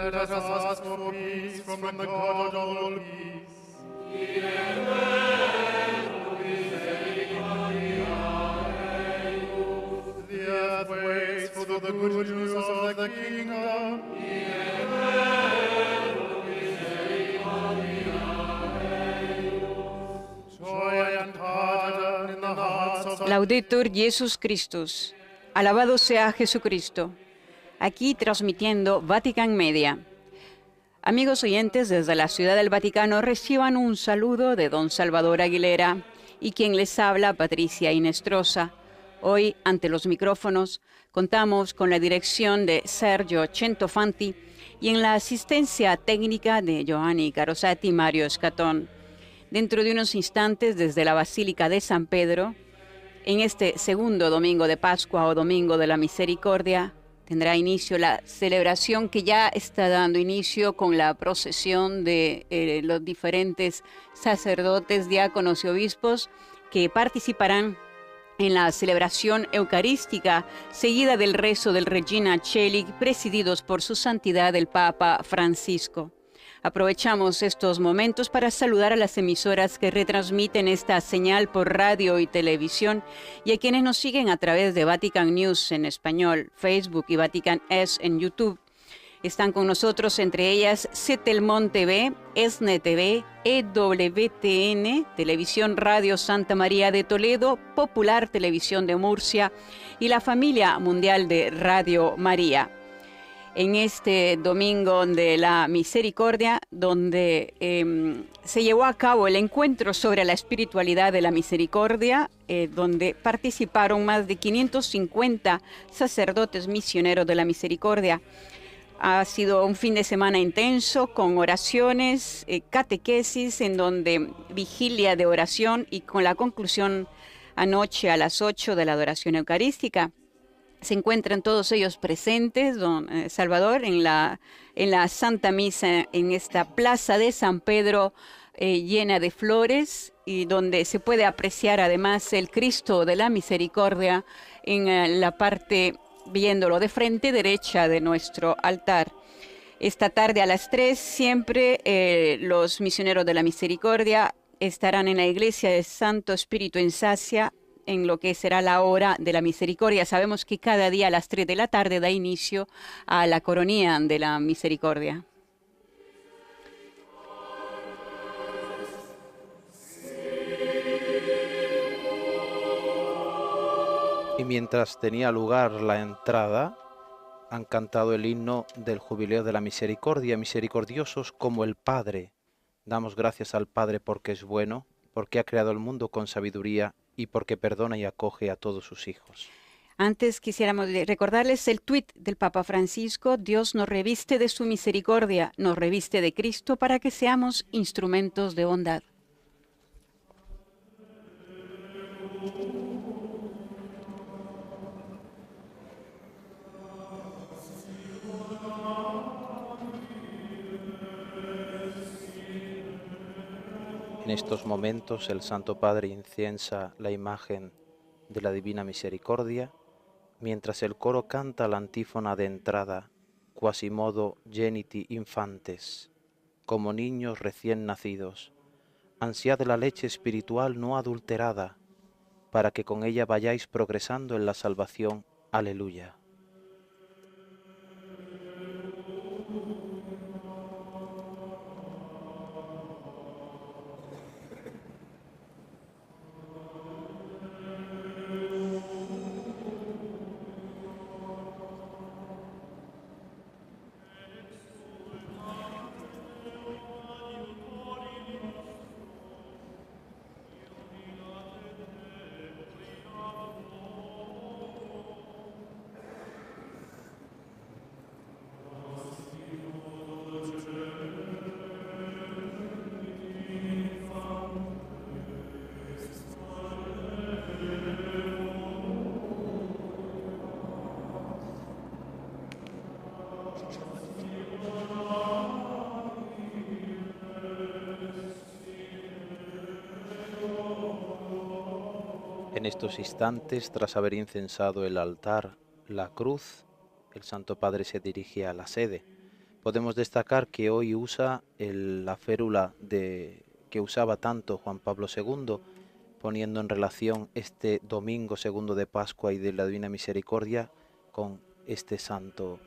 Let us ask for peace from the God of all peace. The earth waits for the good news of the kingdom. Joy and pardon in the hearts of Laudetur Jesus Christus. Alabado sea Jesucristo. Aquí transmitiendo Vatican Media. Amigos oyentes, desde la Ciudad del Vaticano reciban un saludo de don Salvador Aguilera y quien les habla, Patricia Inestrosa. Hoy, ante los micrófonos, contamos con la dirección de Sergio Centofanti y en la asistencia técnica de Giovanni Carosati y Mario Escatón. Dentro de unos instantes, desde la Basílica de San Pedro, en este segundo domingo de Pascua o Domingo de la Misericordia, tendrá inicio la celebración que ya está dando inicio con la procesión de los diferentes sacerdotes, diáconos y obispos que participarán en la celebración eucarística, seguida del rezo del Regina Coeli, presididos por su santidad el Papa Francisco. Aprovechamos estos momentos para saludar a las emisoras que retransmiten esta señal por radio y televisión y a quienes nos siguen a través de Vatican News en español, Facebook y Vatican S en YouTube. Están con nosotros entre ellas Setelmont TV, ESNE TV, EWTN, Televisión Radio Santa María de Toledo, Popular Televisión de Murcia y la familia mundial de Radio María. En este Domingo de la Misericordia, donde se llevó a cabo el encuentro sobre la espiritualidad de la misericordia, donde participaron más de 550 sacerdotes misioneros de la misericordia. Ha sido un fin de semana intenso con oraciones, catequesis, en donde vigilia de oración y con la conclusión anoche a las 8 de la adoración eucarística. Se encuentran todos ellos presentes, don Salvador, en la Santa Misa, en esta plaza de San Pedro llena de flores y donde se puede apreciar además el Cristo de la Misericordia en la parte, viéndolo de frente derecha de nuestro altar. Esta tarde a las 3 siempre los misioneros de la Misericordia estarán en la iglesia de Santo Espíritu en Sacia, en lo que será la hora de la misericordia. Sabemos que cada día a las 3 de la tarde da inicio a la coronía de la misericordia. Y mientras tenía lugar la entrada, han cantado el himno del Jubileo de la Misericordia, misericordiosos como el Padre. Damos gracias al Padre porque es bueno, porque ha creado el mundo con sabiduría y porque perdona y acoge a todos sus hijos. Antes quisiéramos recordarles el tuit del Papa Francisco: Dios nos reviste de su misericordia, nos reviste de Cristo para que seamos instrumentos de bondad. En estos momentos el Santo Padre inciensa la imagen de la Divina Misericordia, mientras el coro canta la antífona de entrada, Quasimodo geniti infantes, como niños recién nacidos, ansiad la leche espiritual no adulterada, para que con ella vayáis progresando en la salvación. Aleluya. En estos instantes, tras haber incensado el altar, la cruz, el Santo Padre se dirige a la sede, Podemos destacar que hoy usa la férula que usaba tanto Juan Pablo II, poniendo en relación este domingo segundo de Pascua y de la Divina Misericordia con este santo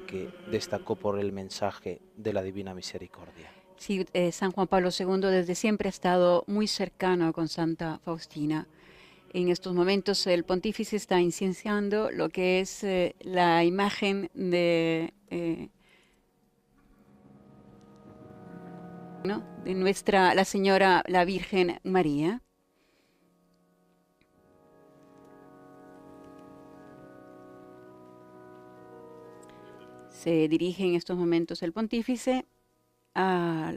que destacó por el mensaje de la Divina Misericordia. Sí, San Juan Pablo II desde siempre ha estado muy cercano con Santa Faustina. En estos momentos el pontífice está incensando lo que es la imagen de, ¿no?, de nuestra, la Señora, la Virgen María. Se dirige en estos momentos el pontífice a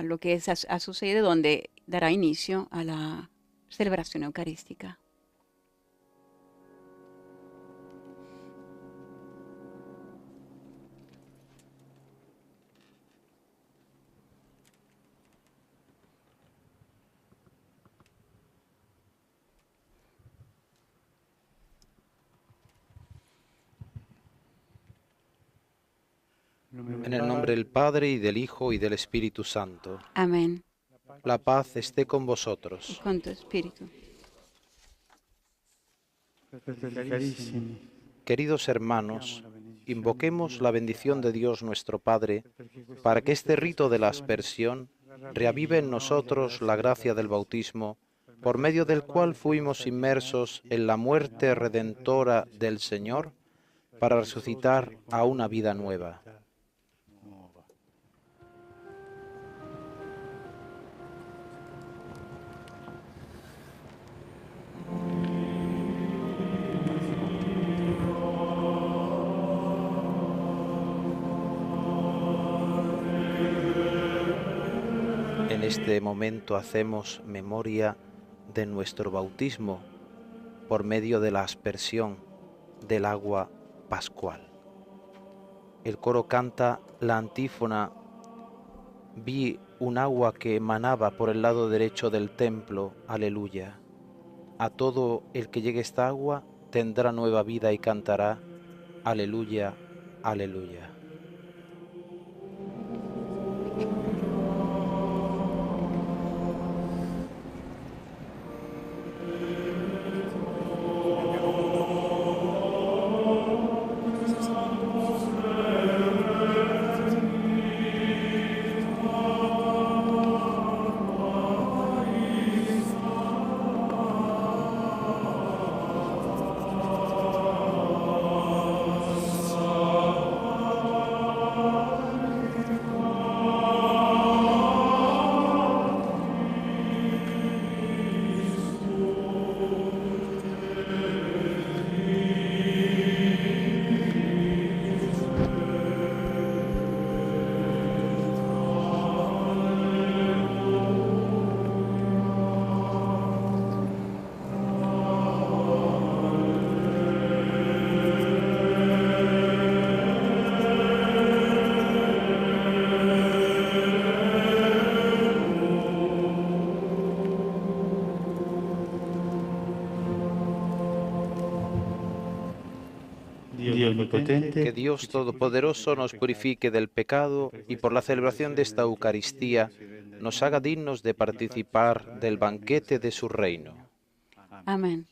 lo que es a su sede, donde dará inicio a la celebración eucarística. En el nombre del Padre, y del Hijo, y del Espíritu Santo. Amén. La paz esté con Y vosotros. con tu espíritu. Queridos hermanos, invoquemos la bendición de Dios nuestro Padre, para que este rito de la aspersión reavive en nosotros la gracia del bautismo, por medio del cual fuimos inmersos en la muerte redentora del Señor, para resucitar a una vida nueva. En este momento hacemos memoria de nuestro bautismo por medio de la aspersión del agua pascual. El coro canta la antífona: vi un agua que emanaba por el lado derecho del templo, aleluya. A todo el que llegue esta agua tendrá nueva vida y cantará, aleluya, aleluya. Que Dios Todopoderoso nos purifique del pecado y por la celebración de esta Eucaristía nos haga dignos de participar del banquete de su reino. Amén.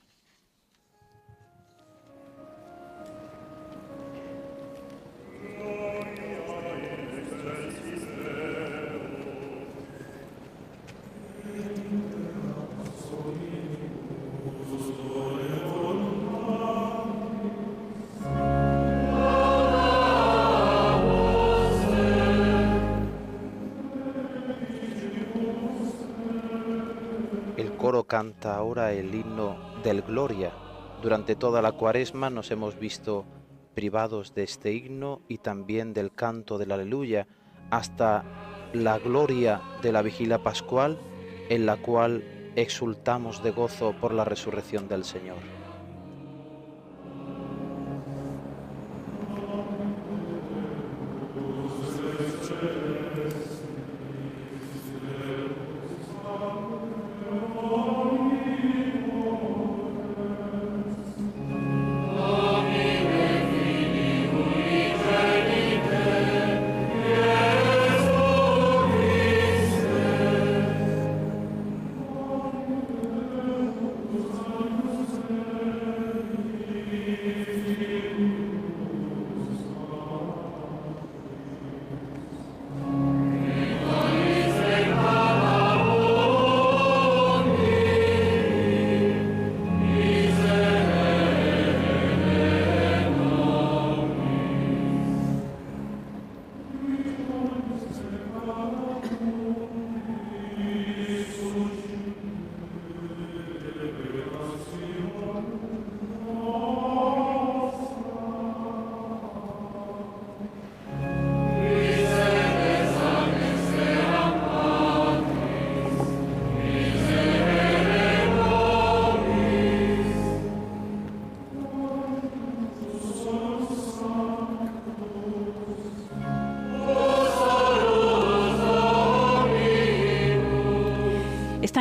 El coro canta ahora el himno del Gloria. Durante toda la Cuaresma nos hemos visto privados de este himno y también del canto del Aleluya, hasta la gloria de la vigilia pascual, en la cual exultamos de gozo por la resurrección del Señor.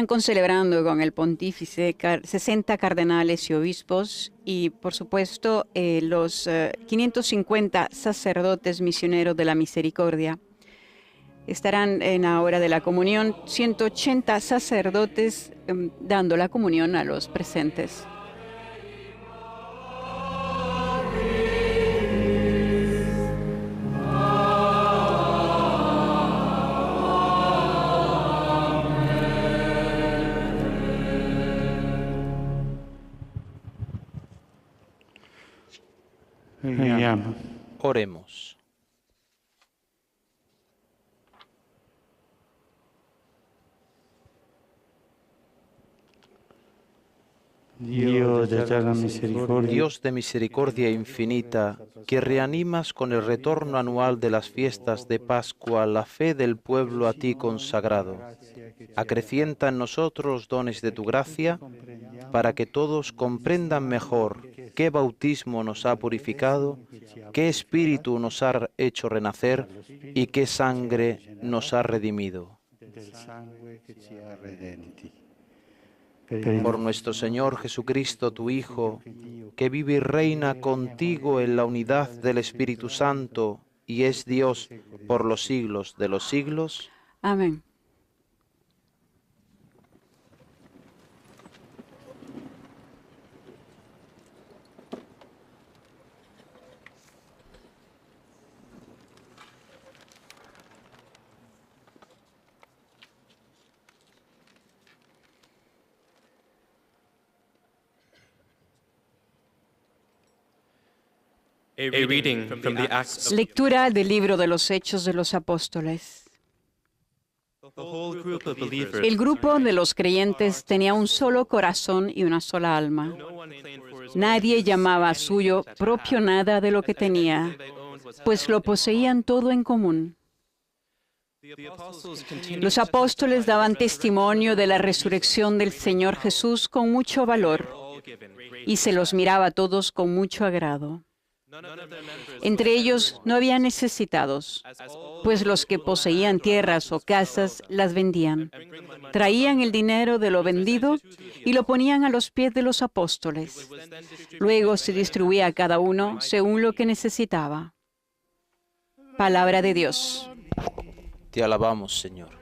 están concelebrando con el pontífice 60 cardenales y obispos y, por supuesto, los 550 sacerdotes misioneros de la misericordia. Estarán en la hora de la comunión 180 sacerdotes dando la comunión a los presentes. Oremos. Dios de misericordia infinita, que reanimas con el retorno anual de las fiestas de Pascua la fe del pueblo a ti consagrado, acrecienta en nosotros dones de tu gracia, para que todos comprendan mejor qué bautismo nos ha purificado, qué espíritu nos ha hecho renacer y qué sangre nos ha redimido. Por nuestro Señor Jesucristo, tu Hijo, que vive y reina contigo en la unidad del Espíritu Santo y es Dios por los siglos de los siglos. Amén. A reading from the Acts of Lectura del libro de los Hechos de los Apóstoles. the whole group of believers. El grupo de los creyentes tenía un solo corazón y una sola alma. No one claimed for his Nadie llamaba suyo propio nada de lo que tenía, pues lo poseían todo en común. The apostles continued Los apóstoles daban testimonio de la resurrección del Señor Jesús con mucho valor all given great. y se los miraba a todos con mucho agrado. None of their members, Entre ellos no había necesitados, as all pues los que poseían tierras o casas las vendían. Traían el dinero de lo vendido y lo ponían a los pies de los apóstoles. Luego se distribuía a cada uno según lo que necesitaba. Palabra de Dios. Te alabamos, Señor.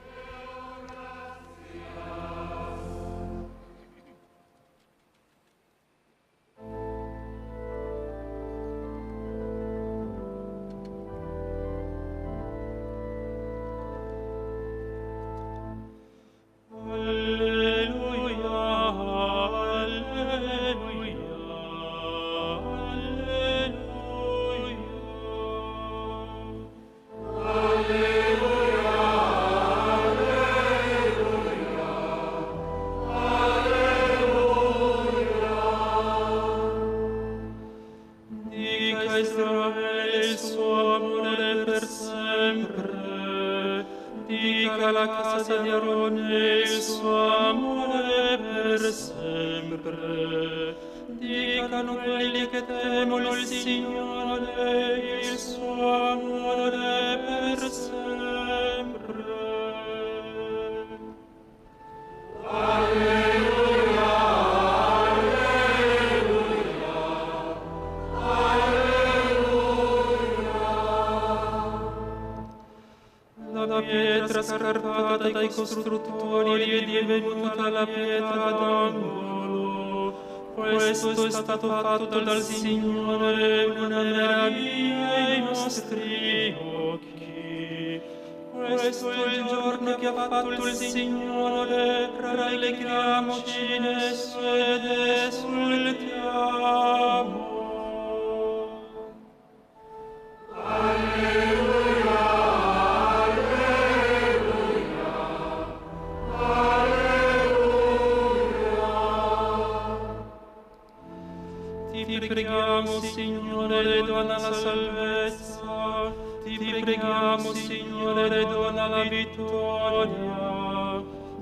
Dica Israele il suo amore per sempre, dica la casa di Aarone il suo amore per sempre, dicano quelli che temono il Signore il suo amore per sempre. La pietra scarpata dai costruttori è divenuta la pietra d'angolo. Questo è stato fatto dal Signore una meraviglia ai nostri occhi. Questo è il giorno che ha fatto il Signore, rallegriamoci in esso ed esultiamo. Ti preghiamo, Signore, dona la salvezza. Ti preghiamo, Signore, dona la vittoria.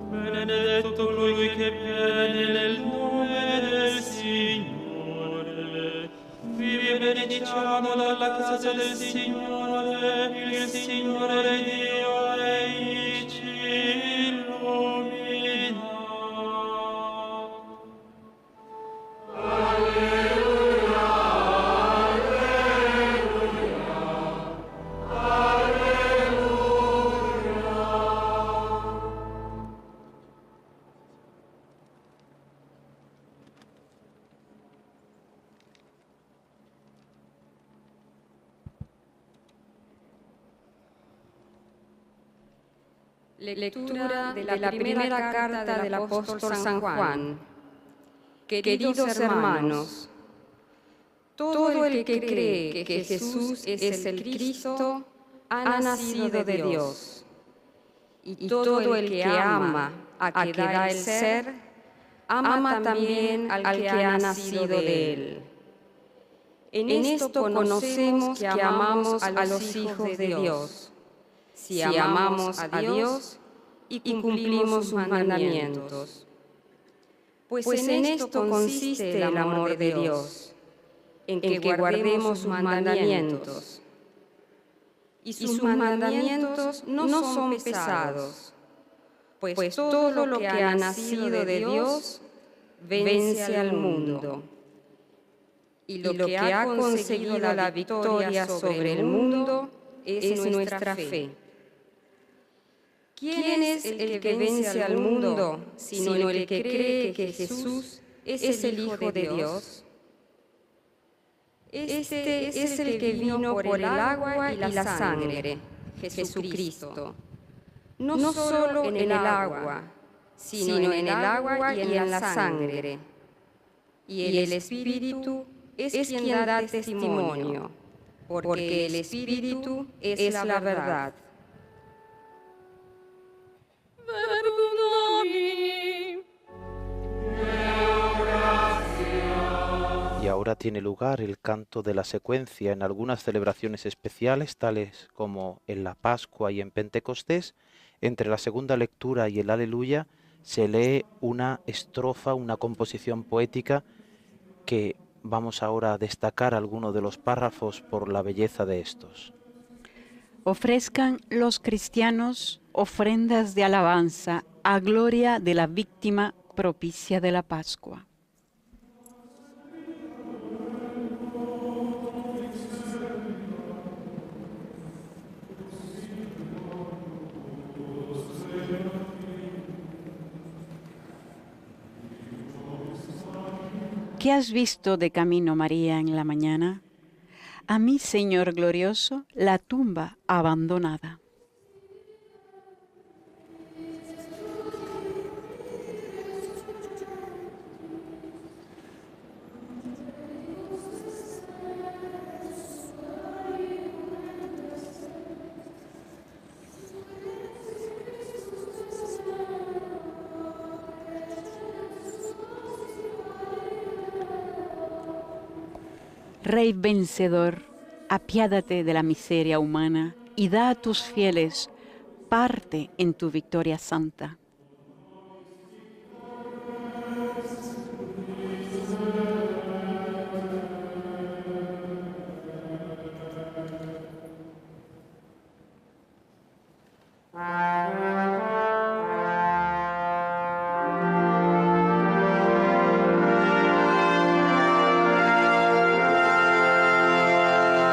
Benedetto colui che viene nel nome del Signore. Vi benediciamo dalla casa del Signore, il Signore Dio ci illumina. Lectura de la primera carta del apóstol San Juan. Queridos hermanos, todo el que cree que Jesús es el Cristo ha nacido de Dios. Y todo el que ama a que da el ser, ama también al que ha nacido de él. En esto conocemos que amamos a los hijos de Dios, si amamos a Dios y cumplimos sus mandamientos. Pues en esto consiste el amor de Dios, en que guardemos sus mandamientos. Y sus mandamientos no son pesados, pues todo lo que ha nacido de Dios vence al mundo. Y lo que ha conseguido la victoria sobre el mundo es nuestra fe. ¿Quién es el que vence al mundo, sino el que cree que Jesús es el Hijo de Dios? Este es el que vino por el agua y la sangre, Jesucristo. No solo en el agua, sino en el agua y en la sangre. Y el Espíritu es quien da testimonio, porque el Espíritu es la verdad. Y ahora tiene lugar el canto de la secuencia en algunas celebraciones especiales, tales como en la Pascua y en Pentecostés. Entre la segunda lectura y el Aleluya se lee una estrofa, una composición poética que vamos ahora a destacar algunos de los párrafos por la belleza de estos. Ofrezcan los cristianos ofrendas de alabanza a gloria de la víctima propicia de la Pascua. ¿Qué has visto de camino, María, en la mañana? A mí, Señor glorioso, la tumba abandonada. Rey vencedor, apiádate de la miseria humana y da a tus fieles parte en tu victoria santa.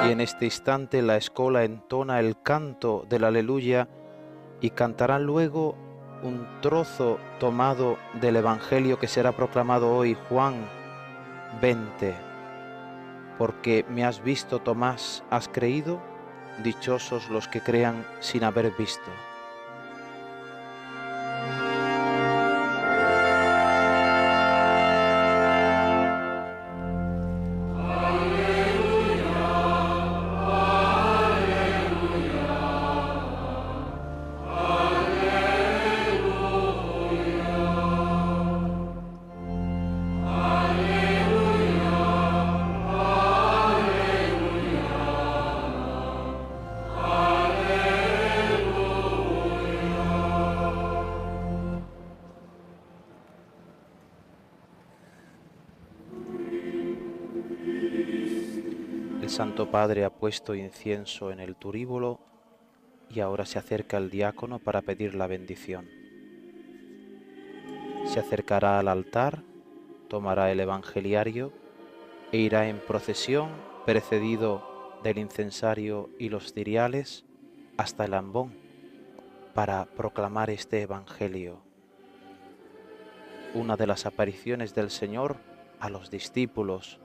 Y en este instante la escola entona el canto del Aleluya y cantarán luego un trozo tomado del Evangelio que será proclamado hoy, Juan 20. Porque me has visto, Tomás, has creído, dichosos los que crean sin haber visto. El Santo Padre ha puesto incienso en el turíbulo y ahora se acerca el diácono para pedir la bendición. Se acercará al altar, tomará el evangeliario e irá en procesión, precedido del incensario y los ciriales, hasta el ambón, para proclamar este evangelio. Una de las apariciones del Señor a los discípulos.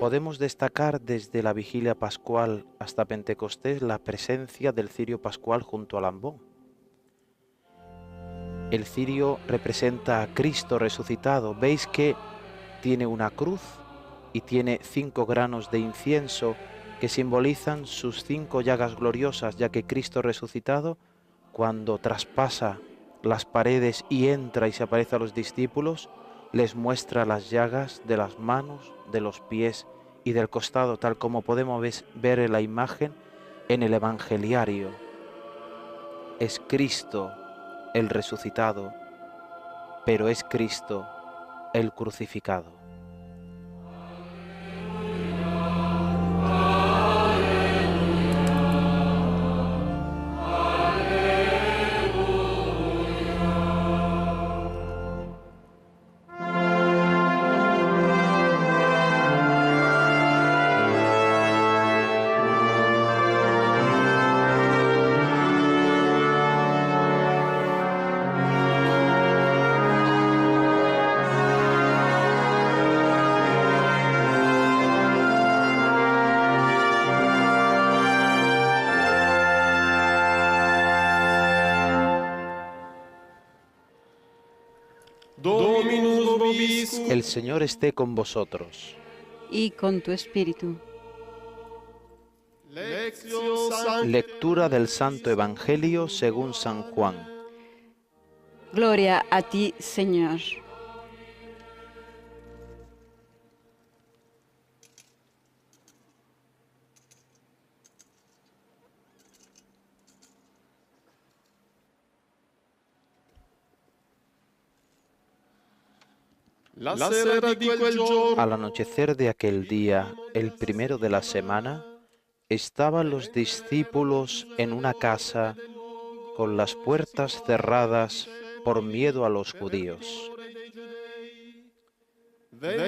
podemos destacar desde la vigilia pascual hasta Pentecostés la presencia del cirio pascual junto al ambón. El cirio representa a Cristo resucitado. Veis que tiene una cruz y tiene 5 granos de incienso que simbolizan sus 5 llagas gloriosas, ya que Cristo resucitado, cuando traspasa las paredes y entra y se aparece a los discípulos, les muestra las llagas de las manos, de los pies y del costado, tal como podemos ver en la imagen en el evangeliario. Es Cristo el resucitado, pero es Cristo el crucificado. Dominus vobiscum. El Señor esté con vosotros. Y con tu espíritu. Lectio Sancti Lectura del Santo Evangelio según San Juan. Gloria a ti, Señor. La sera di quel giorno Al anochecer de aquel día, el primero de la semana, estaban los discípulos en una casa con las puertas cerradas por miedo a los judíos.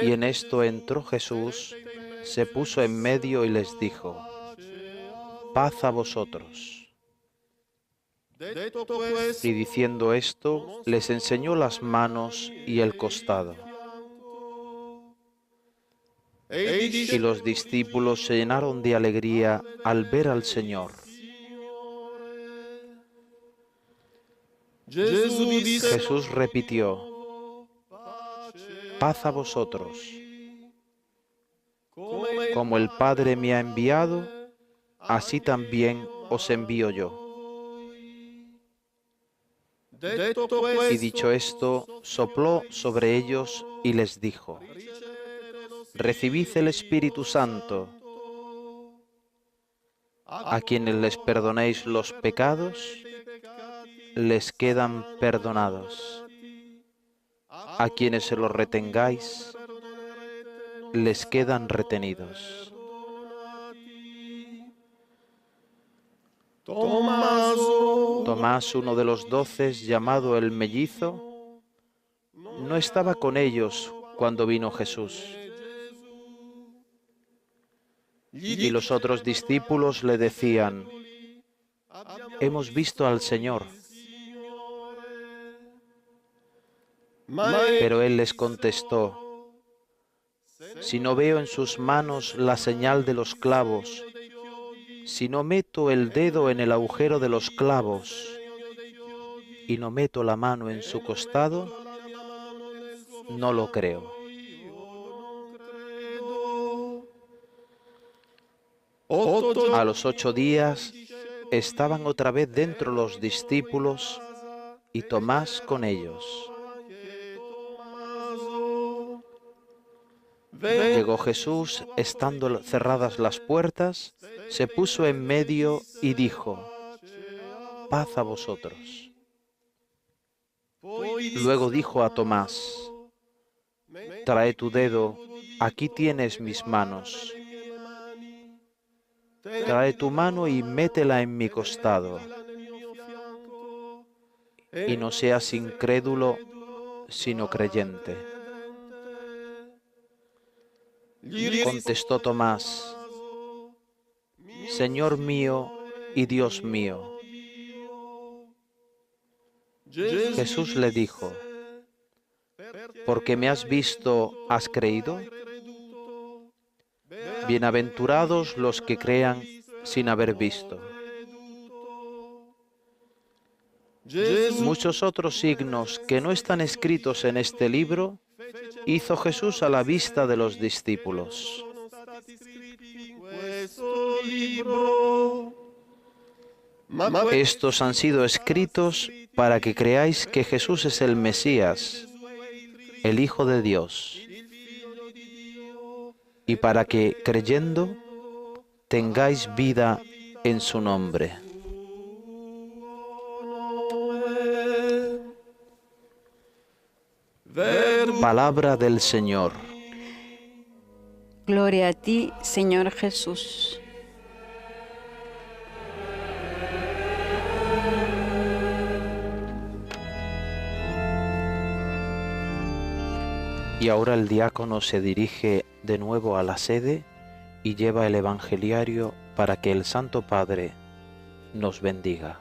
Y en esto entró Jesús, se puso en medio y les dijo: paz a vosotros. detto questo Y diciendo esto, les enseñó las manos y el costado. Y los discípulos se llenaron de alegría al ver al Señor. Gesù disse Jesús repitió: paz a vosotros. Como el Padre me ha enviado, así también os envío yo. detto Y questo dicho esto, sopló sobre ellos y les dijo: recibid el Espíritu Santo. A quienes les perdonéis los pecados, les quedan perdonados. A quienes se los retengáis, les quedan retenidos. Tommaso Tomás, uno de los 12, llamado el mellizo, no estaba con ellos cuando vino Jesús. Y los otros discípulos le decían: hemos visto al Señor. Pero él les contestó: si no veo en sus manos la señal de los clavos, si no meto el dedo en el agujero de los clavos y no meto la mano en su costado, no lo creo. A los 8 días estaban otra vez dentro los discípulos y Tomás con ellos. Llegó Jesús, estando cerradas las puertas, se puso en medio y dijo: paz a vosotros. Luego dijo a Tomás: trae tu dedo, aquí tienes mis manos. Trae tu mano y métela en mi costado. Y no seas incrédulo, sino creyente. Contestó Tomás: Señor mío y Dios mío. Jesús le dijo: porque me has visto, ¿has creído? Bienaventurados los que crean sin haber visto. Muchos otros signos que no están escritos en este libro hizo Jesús a la vista de los discípulos. Estos han sido escritos para que creáis que Jesús es el Mesías, el Hijo de Dios, y para que, creyendo, tengáis vida en su nombre. Palabra del Señor. Gloria a ti, Señor Jesús. Y ahora el diácono se dirige de nuevo a la sede y lleva el evangeliario para que el Santo Padre nos bendiga.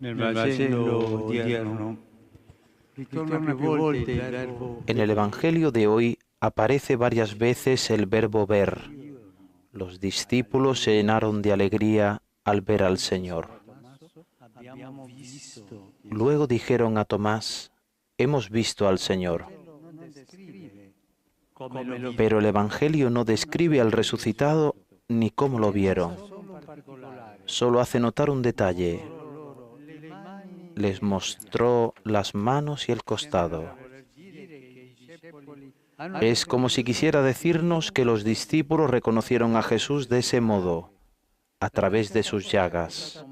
Nel Vangelo odierno ritorna più volte il verbo. En el Evangelio de hoy aparece varias veces el verbo ver. Los discípulos se llenaron de alegría al ver al Señor. Abbiamo visto. Luego dijeron a Tomás, hemos visto al Señor. Pero el Evangelio no describe al resucitado ni cómo lo vieron. Solo hace notar un detalle. Les mostró las manos y el costado. Es como si quisiera decirnos que los discípulos reconocieron a Jesús de ese modo, a través de sus llagas.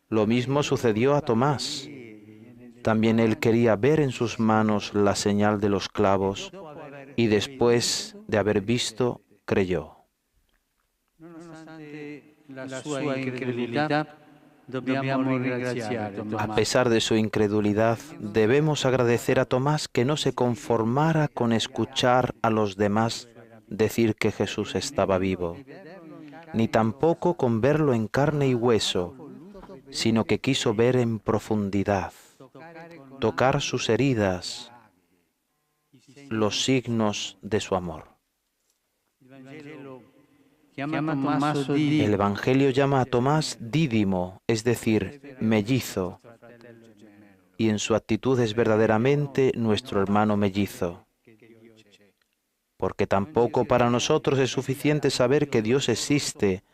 Lo mismo sucedió a Tomás. También él quería ver en sus manos la señal de los clavos y después de haber visto, creyó. La sua incredulità, dobbiamo ringraziare Tomás. A pesar de su incredulidad, debemos agradecer a Tomás que no se conformara con escuchar a los demás decir que Jesús estaba vivo, ni tampoco con verlo en carne y hueso, sino que quiso ver en profundidad, tocar sus heridas, los signos de su amor. El Evangelio llama a Tomás Dídimo, es decir, mellizo, y en su actitud es verdaderamente nuestro hermano mellizo, porque tampoco para nosotros es suficiente saber que Dios existe.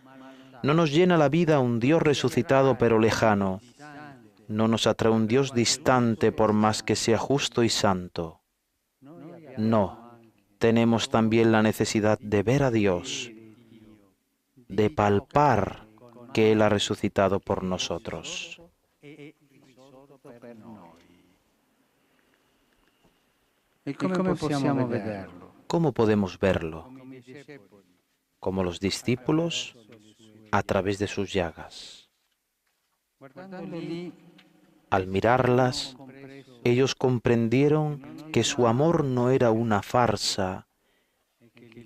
No nos llena la vida un Dios resucitado pero lejano, no nos atrae un Dios distante por más que sea justo y santo. No, tenemos también la necesidad de ver a Dios, de palpar que Él ha resucitado por nosotros. E come possiamo vederlo? ¿Cómo podemos verlo? Como los discípulos, a través de sus llagas. Al mirarlas, ellos comprendieron que su amor no era una farsa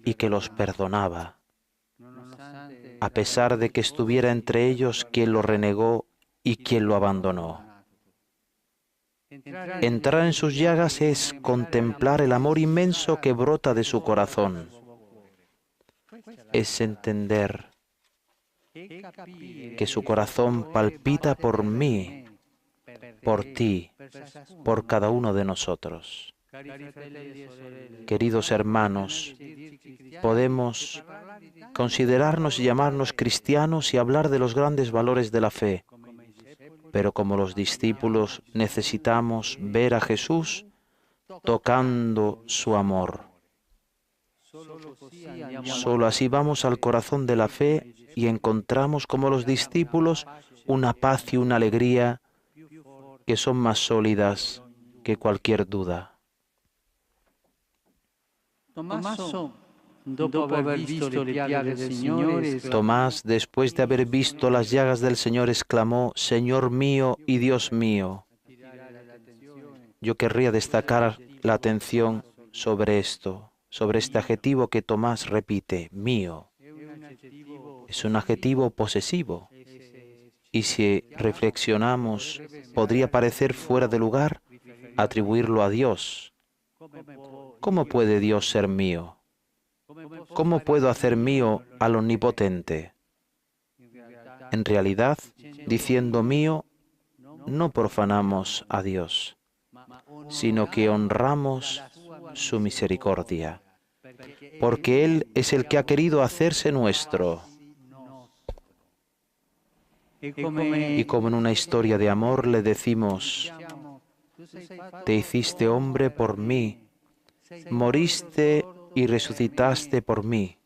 y que los perdonaba, a pesar de que estuviera entre ellos quien lo renegó y quien lo abandonó. Entrar en sus llagas es contemplar el amor inmenso que brota de su corazón. Es entender que su corazón palpita por mí, por ti, por cada uno de nosotros. Queridos hermanos, podemos considerarnos y llamarnos cristianos y hablar de los grandes valores de la fe, pero como los discípulos necesitamos ver a Jesús tocando su amor. Solo así vamos al corazón de la fe y encontramos, como los discípulos, una paz y una alegría que son más sólidas que cualquier duda. Tomás, después de haber visto las llagas del Señor, exclamó: Señor mío y Dios mío. Yo querría destacar la atención sobre esto, sobre este adjetivo que Tomás repite, mío. Es un adjetivo posesivo. Y si reflexionamos, podría parecer fuera de lugar atribuirlo a Dios. ¿Cómo puede Dios ser mío? ¿Cómo puedo hacer mío al Omnipotente? En realidad, diciendo mío, no profanamos a Dios, sino que honramos su misericordia, porque Él es el que ha querido hacerse nuestro. Y como en una historia de amor le decimos: te hiciste hombre por mí, moriste y resucitaste por mí,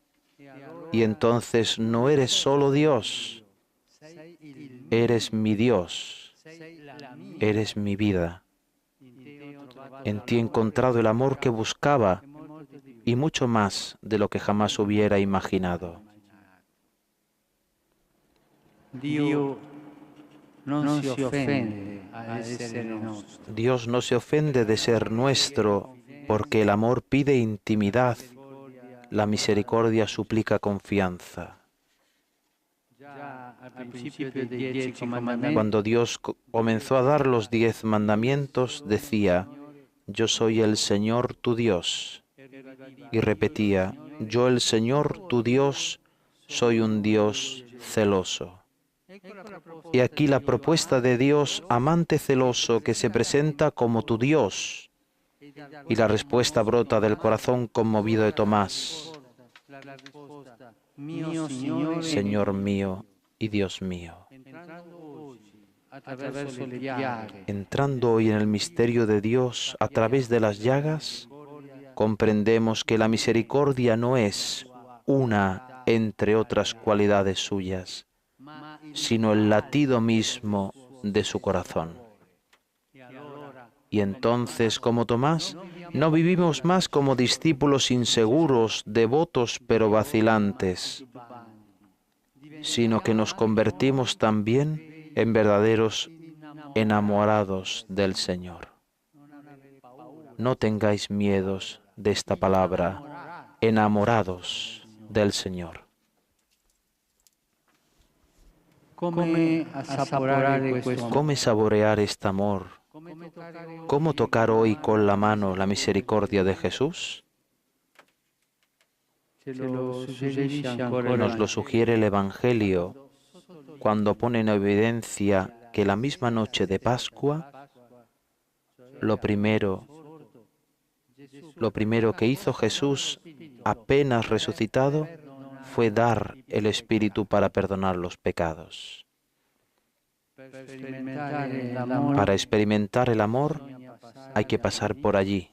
y entonces no eres solo Dios, eres mi Dios, eres mi vida. En ti he encontrado el amor que buscaba y mucho más de lo que jamás hubiera imaginado. Dios no se ofende de ser nuestro, porque el amor pide intimidad, la misericordia suplica confianza. Cuando Dios comenzó a dar los 10 mandamientos, decía: yo soy el Señor tu Dios. Y repetía: yo el Señor tu Dios soy un Dios celoso. Y aquí la propuesta de Dios amante celoso que se presenta como tu Dios. Y la respuesta brota del corazón conmovido de Tomás: Señor mío y Dios mío. Entrando hoy en el misterio de Dios a través de las llagas, comprendemos que la misericordia no es una entre otras cualidades suyas, sino el latido mismo de su corazón. Y entonces, como Tomás, no vivimos más como discípulos inseguros, devotos pero vacilantes, sino que nos convertimos también en verdaderos enamorados del Señor. No tengáis miedos de esta palabra, enamorados del Señor. Come saborear este amor. ¿Cómo tocar hoy con la mano la misericordia de Jesús? Nos lo sugiere el Evangelio cuando pone en evidencia que la misma noche de Pascua, lo primero que hizo Jesús apenas resucitado fue dar el Espíritu para perdonar los pecados. Para experimentar el amor hay que pasar por allí,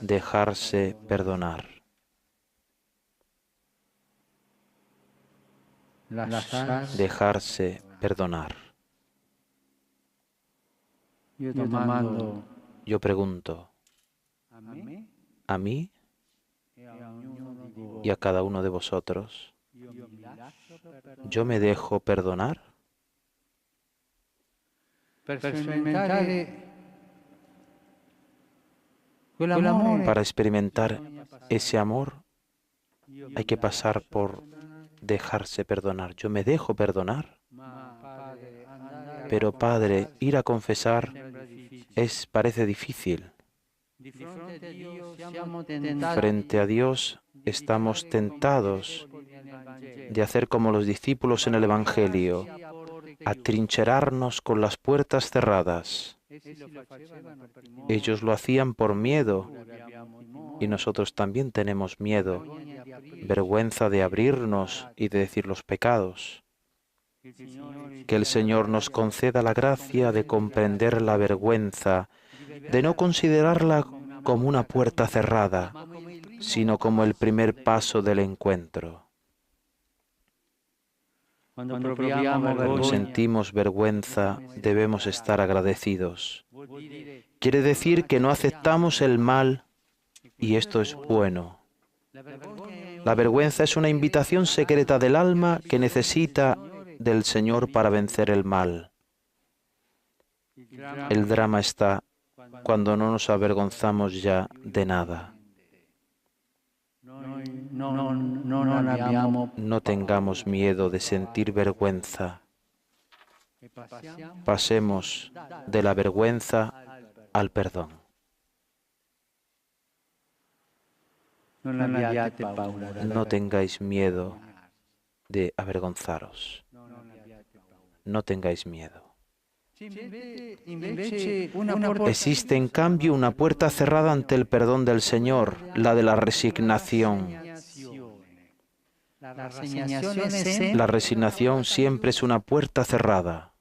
dejarse perdonar. Dejarse perdonar. Yo pregunto, ¿a mí? y a cada uno de vosotros, yo me dejo perdonar para experimentar ese amor. Hay que pasar por dejarse perdonar. Yo me dejo perdonar. Pero Padre, ir a confesar parece difícil. Frente a Dios estamos tentados de hacer como los discípulos en el Evangelio, atrincherarnos con las puertas cerradas. Ellos lo hacían por miedo y nosotros también tenemos miedo, vergüenza de abrirnos y de decir los pecados. Que el Señor nos conceda la gracia de comprender la vergüenza, de no considerarla como una puerta cerrada, sino como el primer paso del encuentro. Cuando sentimos vergüenza, debemos estar agradecidos. Quiere decir que no aceptamos el mal y esto es bueno. La vergüenza es una invitación secreta del alma que necesita del Señor para vencer el mal. El drama está cuando no nos avergonzamos ya de nada. No tengamos miedo de sentir vergüenza. Pasemos de la vergüenza al perdón. No tengáis miedo de avergonzaros. No tengáis miedo. Existe, en cambio, una puerta cerrada ante el perdón del Señor, la de la resignación. La resignación siempre es una puerta cerrada.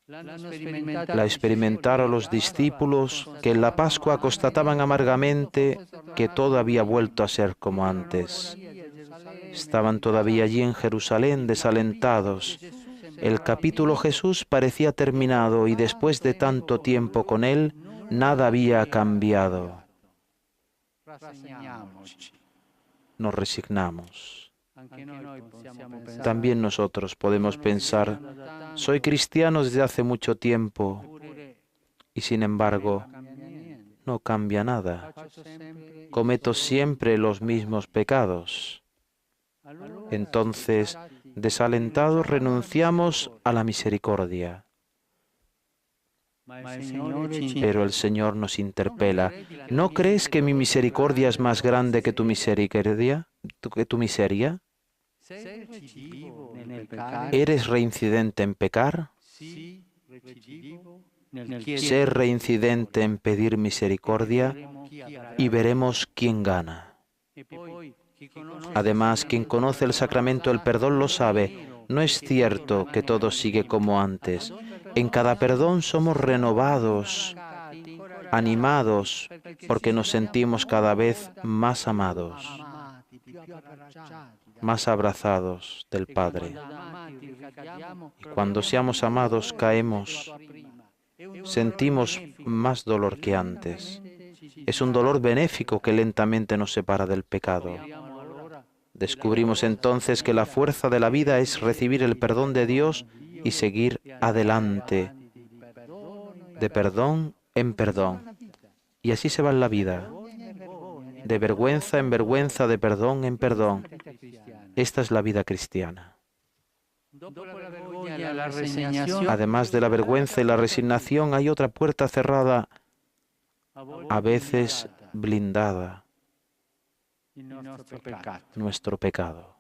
La experimentaron los discípulos que en la Pascua constataban amargamente que todo había vuelto a ser como antes. Estaban todavía allí en Jerusalén desalentados. El capítulo Jesús parecía terminado y después de tanto tiempo con Él, nada había cambiado. Nos resignamos. También nosotros podemos pensar, soy cristiano desde hace mucho tiempo y sin embargo no cambia nada. Cometo siempre los mismos pecados. Entonces, desalentados, renunciamos a la misericordia. Pero el Señor nos interpela. ¿No crees que mi misericordia es más grande que tu misericordia, que tu miseria? ¿Eres reincidente en pecar? Sé reincidente en pedir misericordia y veremos quién gana. Además, quien conoce el sacramento del perdón lo sabe. No es cierto que todo sigue como antes. En cada perdón somos renovados, animados, porque nos sentimos cada vez más amados, más abrazados del Padre. Y cuando seamos amados, caemos, sentimos más dolor que antes. Es un dolor benéfico que lentamente nos separa del pecado. Descubrimos entonces que la fuerza de la vida es recibir el perdón de Dios y seguir adelante, de perdón en perdón. Y así se va en la vida, de vergüenza en vergüenza, de perdón en perdón. Esta es la vida cristiana. Además de la vergüenza y la resignación, hay otra puerta cerrada, a veces blindada, nuestro pecado,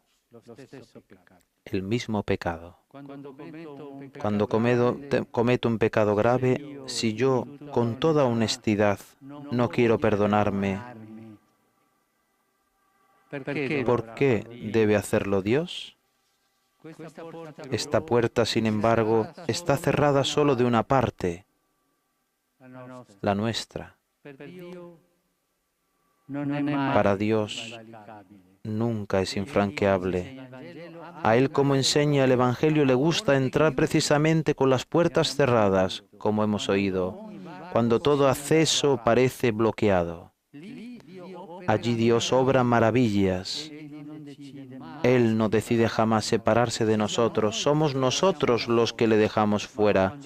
el mismo pecado. Cuando cometo un pecado grave, si yo con toda honestidad no quiero perdonarme, ¿por qué debe hacerlo Dios? Esta puerta, sin embargo, está cerrada solo de una parte, la nuestra. Para Dios nunca es infranqueable. A Él, como enseña el Evangelio, le gusta entrar precisamente con las puertas cerradas, como hemos oído, cuando todo acceso parece bloqueado. Allí Dios obra maravillas. Él no decide jamás separarse de nosotros, somos nosotros los que le dejamos fuera.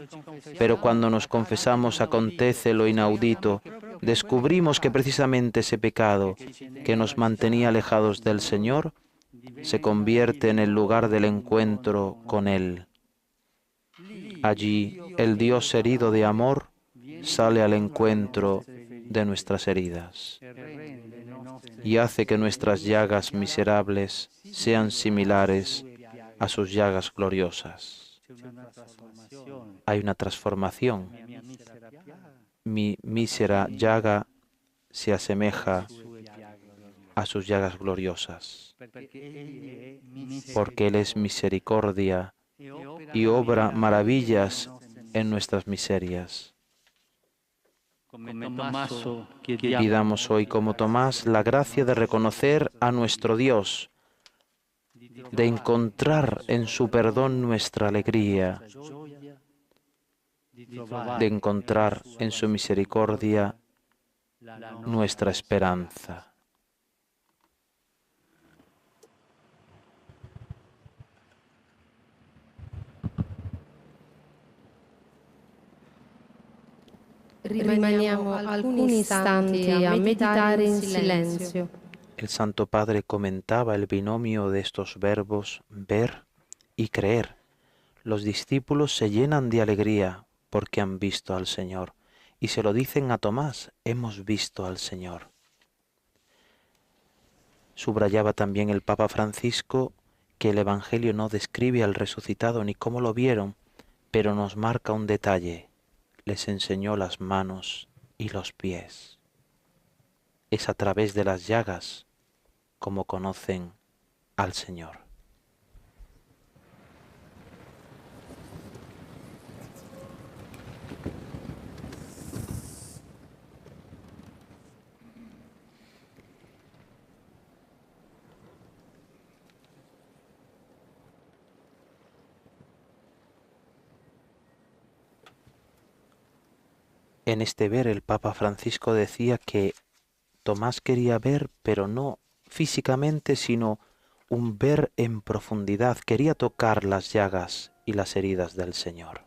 Pero cuando nos confesamos acontece lo inaudito, descubrimos que precisamente ese pecado que nos mantenía alejados del Señor se convierte en el lugar del encuentro con Él. Allí el Dios herido de amor sale al encuentro de nuestras heridas y hace que nuestras llagas miserables sean similares a sus llagas gloriosas. Hay una transformación. Mi mísera llaga se asemeja a sus llagas gloriosas, porque Él es misericordia y obra maravillas en nuestras miserias. Pidamos hoy, como Tomás, la gracia de reconocer a nuestro Dios, de encontrar en su perdón nuestra alegría, de encontrar en su misericordia nuestra esperanza. Rimaniamo alcuni istanti a meditare in silenzio. El Santo Padre comentaba el binomio de estos verbos ver y creer. Los discípulos se llenan de alegría porque han visto al Señor y se lo dicen a Tomás, hemos visto al Señor. Subrayaba también el Papa Francisco que el Evangelio no describe al resucitado ni cómo lo vieron, pero nos marca un detalle. Les enseñó las manos y los pies. Es a través de las llagas como conocen al Señor. En este ver el Papa Francisco decía que Tomás quería ver, pero no físicamente, sino un ver en profundidad. Quería tocar las llagas y las heridas del Señor.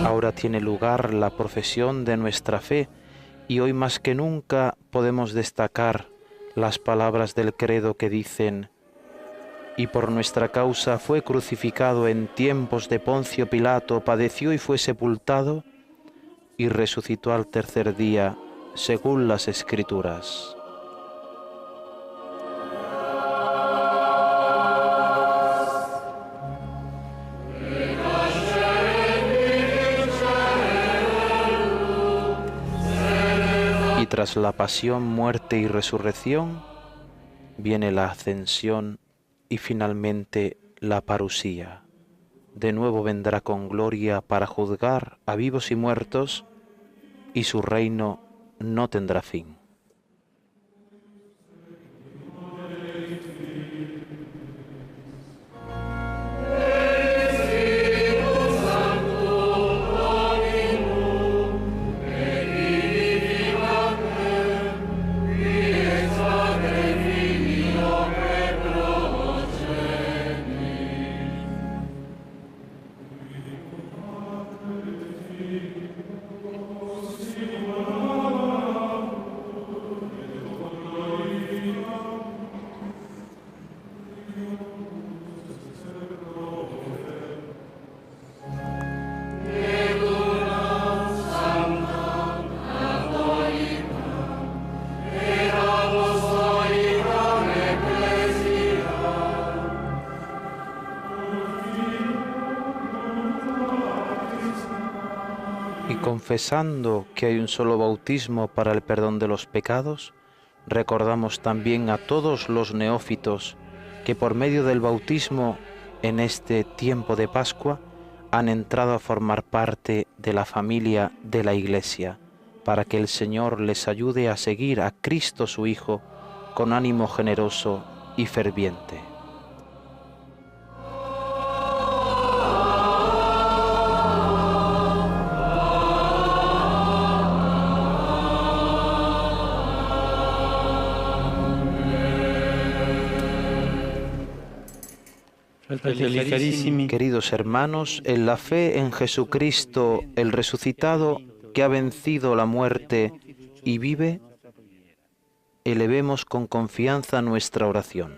Ahora tiene lugar la profesión de nuestra fe y hoy más que nunca podemos destacar las palabras del credo que dicen: y por nuestra causa fue crucificado en tiempos de Poncio Pilato, padeció y fue sepultado y resucitó al tercer día, según las Escrituras. tras la pasión, muerte y resurrección, viene la ascensión y finalmente la parusía. De nuevo vendrá con gloria para juzgar a vivos y muertos, y su reino no tendrá fin. Y confesando que hay un solo bautismo para el perdón de los pecados, recordamos también a todos los neófitos que por medio del bautismo en este tiempo de Pascua han entrado a formar parte de la familia de la Iglesia, para que el Señor les ayude a seguir a Cristo su Hijo con ánimo generoso y ferviente. Queridos hermanos, en la fe en Jesucristo, el resucitado, que ha vencido la muerte y vive, elevemos con confianza nuestra oración.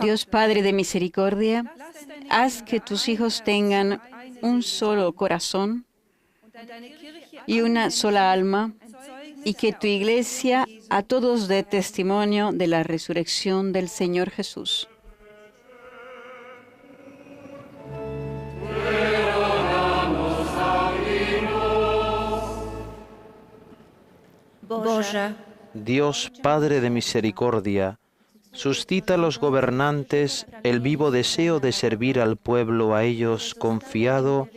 Dios Padre de misericordia, haz que tus hijos tengan un solo corazón y una sola alma, y que tu Iglesia a todos dé testimonio de la resurrección del Señor Jesús. Dios Padre de misericordia, suscita a los gobernantes el vivo deseo de servir al pueblo a ellos confiado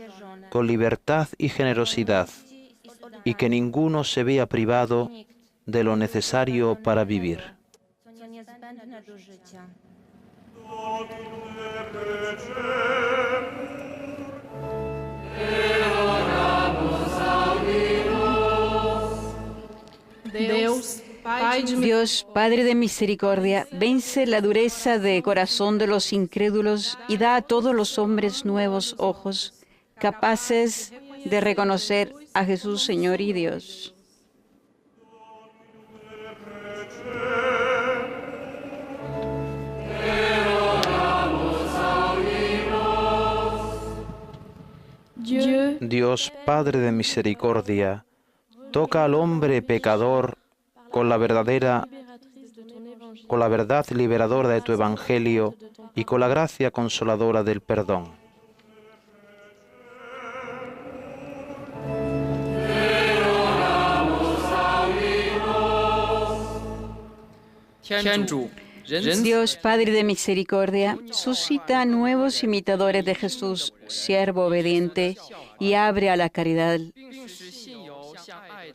con libertad y generosidad, y que ninguno se vea privado de lo necesario para vivir. Dios, Padre de misericordia, vence la dureza de corazón de los incrédulos y da a todos los hombres nuevos ojos, capaces de reconocer a Jesús, Señor y Dios. Dios, Padre de misericordia, toca al hombre pecador con la verdad liberadora de tu Evangelio y con la gracia consoladora del perdón. Dios, Padre de misericordia, suscita nuevos imitadores de Jesús, siervo obediente, y abre a la caridad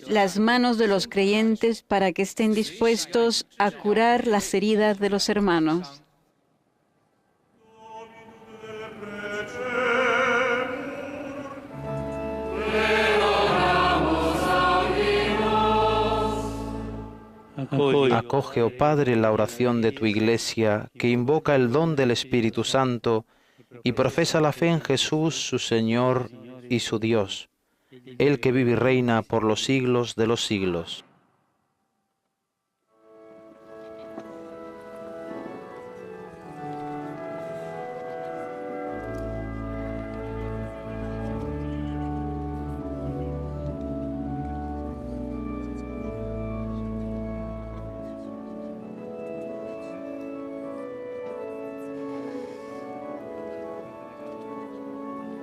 las manos de los creyentes para que estén dispuestos a curar las heridas de los hermanos. Acoge, oh Padre, la oración de tu Iglesia, que invoca el don del Espíritu Santo y profesa la fe en Jesús, su Señor y su Dios, el que vive y reina por los siglos de los siglos.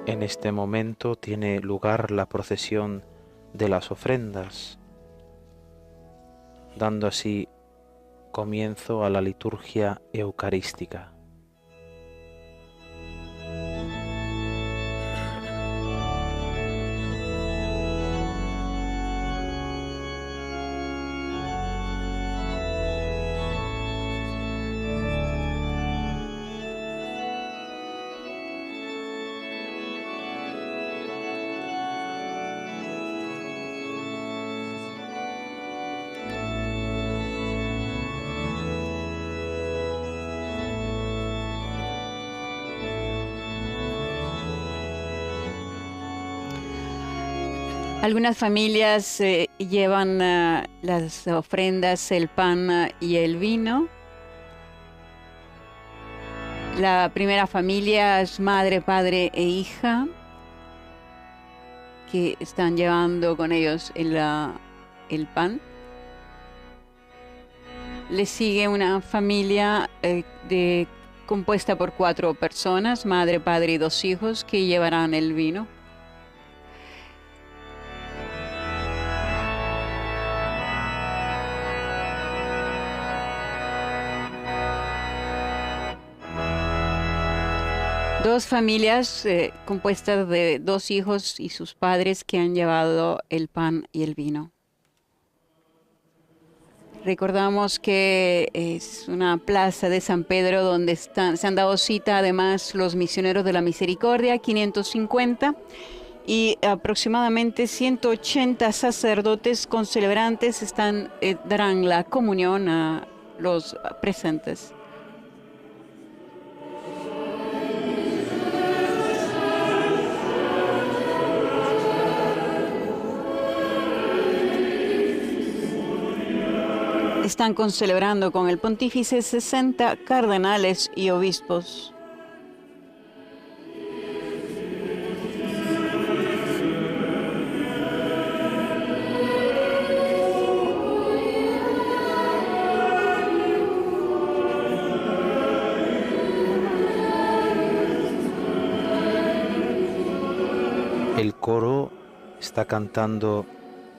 En este momento tiene lugar la procesión de las ofrendas, dando así comienzo a la liturgia eucarística. Algunas familias llevan las ofrendas, el pan y el vino. La primera familia es madre, padre e hija, que están llevando con ellos el pan. Le sigue una familia compuesta por 4 personas, madre, padre y 2 hijos, que llevarán el vino. Dos familias compuestas de 2 hijos y sus padres que han llevado el pan y el vino. Recordamos que es una plaza de San Pedro donde se han dado cita además los misioneros de la misericordia, 550, y aproximadamente 180 sacerdotes concelebrantes darán la comunión a los presentes. Están concelebrando con el pontífice 60 cardenales y obispos. El coro está cantando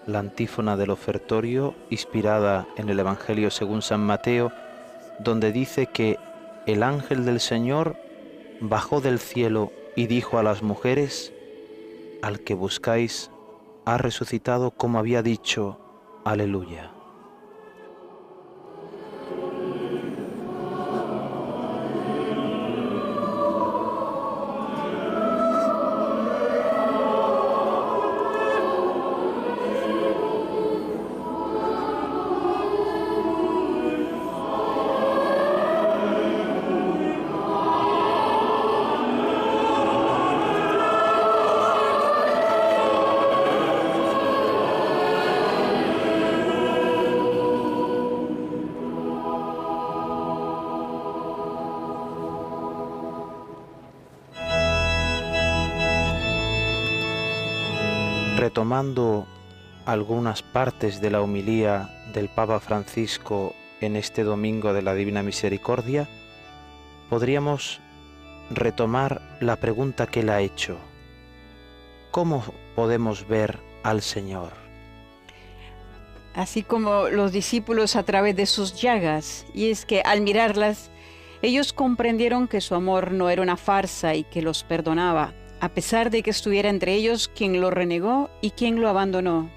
la antífona del ofertorio, inspirada en el Evangelio según San Mateo, donde dice que el ángel del Señor bajó del cielo y dijo a las mujeres: al que buscáis ha resucitado como había dicho. Aleluya. Retomando algunas partes de la homilía del Papa Francisco en este Domingo de la Divina Misericordia, podríamos retomar la pregunta que él ha hecho. ¿Cómo podemos ver al Señor? Así como los discípulos a través de sus llagas, y es que al mirarlas, ellos comprendieron que su amor no era una farsa y que los perdonaba, a pesar de que estuviera entre ellos quien lo renegó y quien lo abandonó.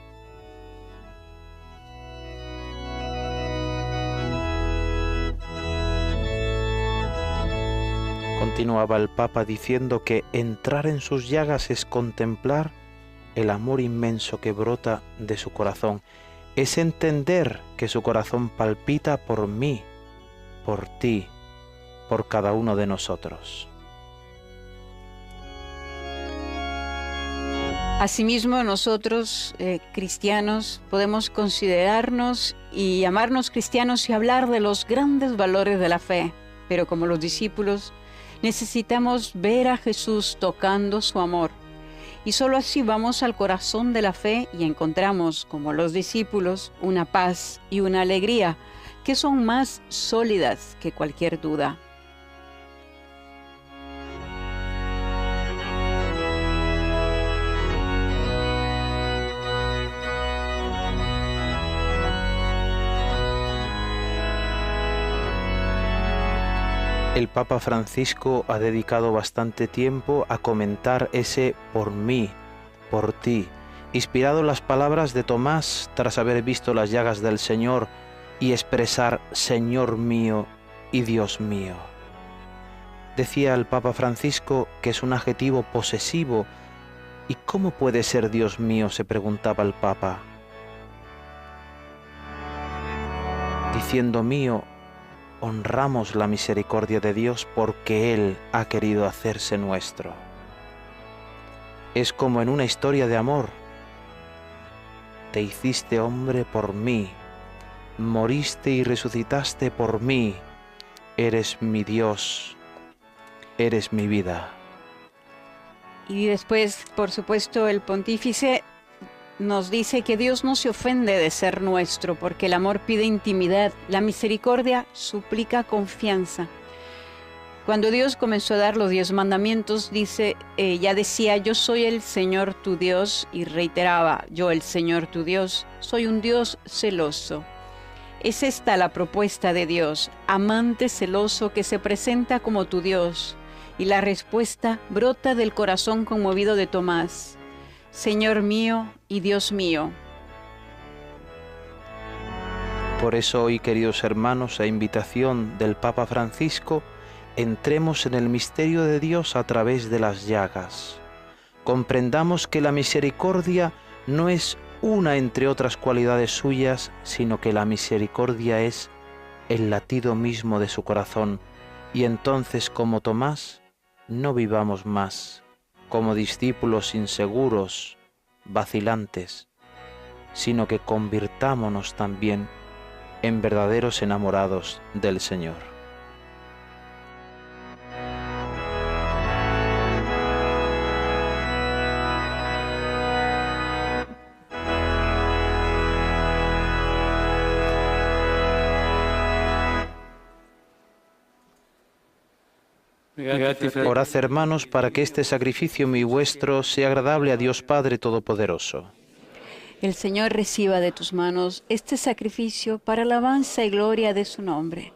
Continuaba el Papa diciendo que entrar en sus llagas es contemplar el amor inmenso que brota de su corazón, es entender que su corazón palpita por mí, por ti, por cada uno de nosotros. Asimismo, nosotros, cristianos, podemos considerarnos y llamarnos cristianos y hablar de los grandes valores de la fe, pero como los discípulos, necesitamos ver a Jesús tocando su amor. Y solo así vamos al corazón de la fe y encontramos, como los discípulos, una paz y una alegría que son más sólidas que cualquier duda. El Papa Francisco ha dedicado bastante tiempo a comentar ese por mí, por ti, inspirado en las palabras de Tomás tras haber visto las llagas del Señor y expresar Señor mío y Dios mío. Decía el Papa Francisco que es un adjetivo posesivo. ¿Y cómo puede ser Dios mío?, se preguntaba el Papa. Diciendo mío, honramos la misericordia de Dios porque Él ha querido hacerse nuestro. Es como en una historia de amor. Te hiciste hombre por mí, moriste y resucitaste por mí, eres mi Dios, eres mi vida. Y después, por supuesto, el pontífice nos dice que Dios no se ofende de ser nuestro, porque el amor pide intimidad, la misericordia suplica confianza. Cuando Dios comenzó a dar los 10 mandamientos, ya decía, yo soy el Señor tu Dios, y reiteraba, yo el Señor tu Dios, soy un Dios celoso. Es esta la propuesta de Dios, amante celoso que se presenta como tu Dios, y la respuesta brota del corazón conmovido de Tomás. Señor mío y Dios mío. Por eso hoy, queridos hermanos, a invitación del Papa Francisco, entremos en el misterio de Dios a través de las llagas. Comprendamos que la misericordia no es una entre otras cualidades suyas, sino que la misericordia es el latido mismo de su corazón, y entonces, como Tomás, no vivamos más como discípulos inseguros, vacilantes, sino que convirtámonos también en verdaderos enamorados del Señor. Orad, hermanos, para que este sacrificio mío y vuestro sea agradable a Dios Padre Todopoderoso. El Señor reciba de tus manos este sacrificio para alabanza y gloria de su nombre,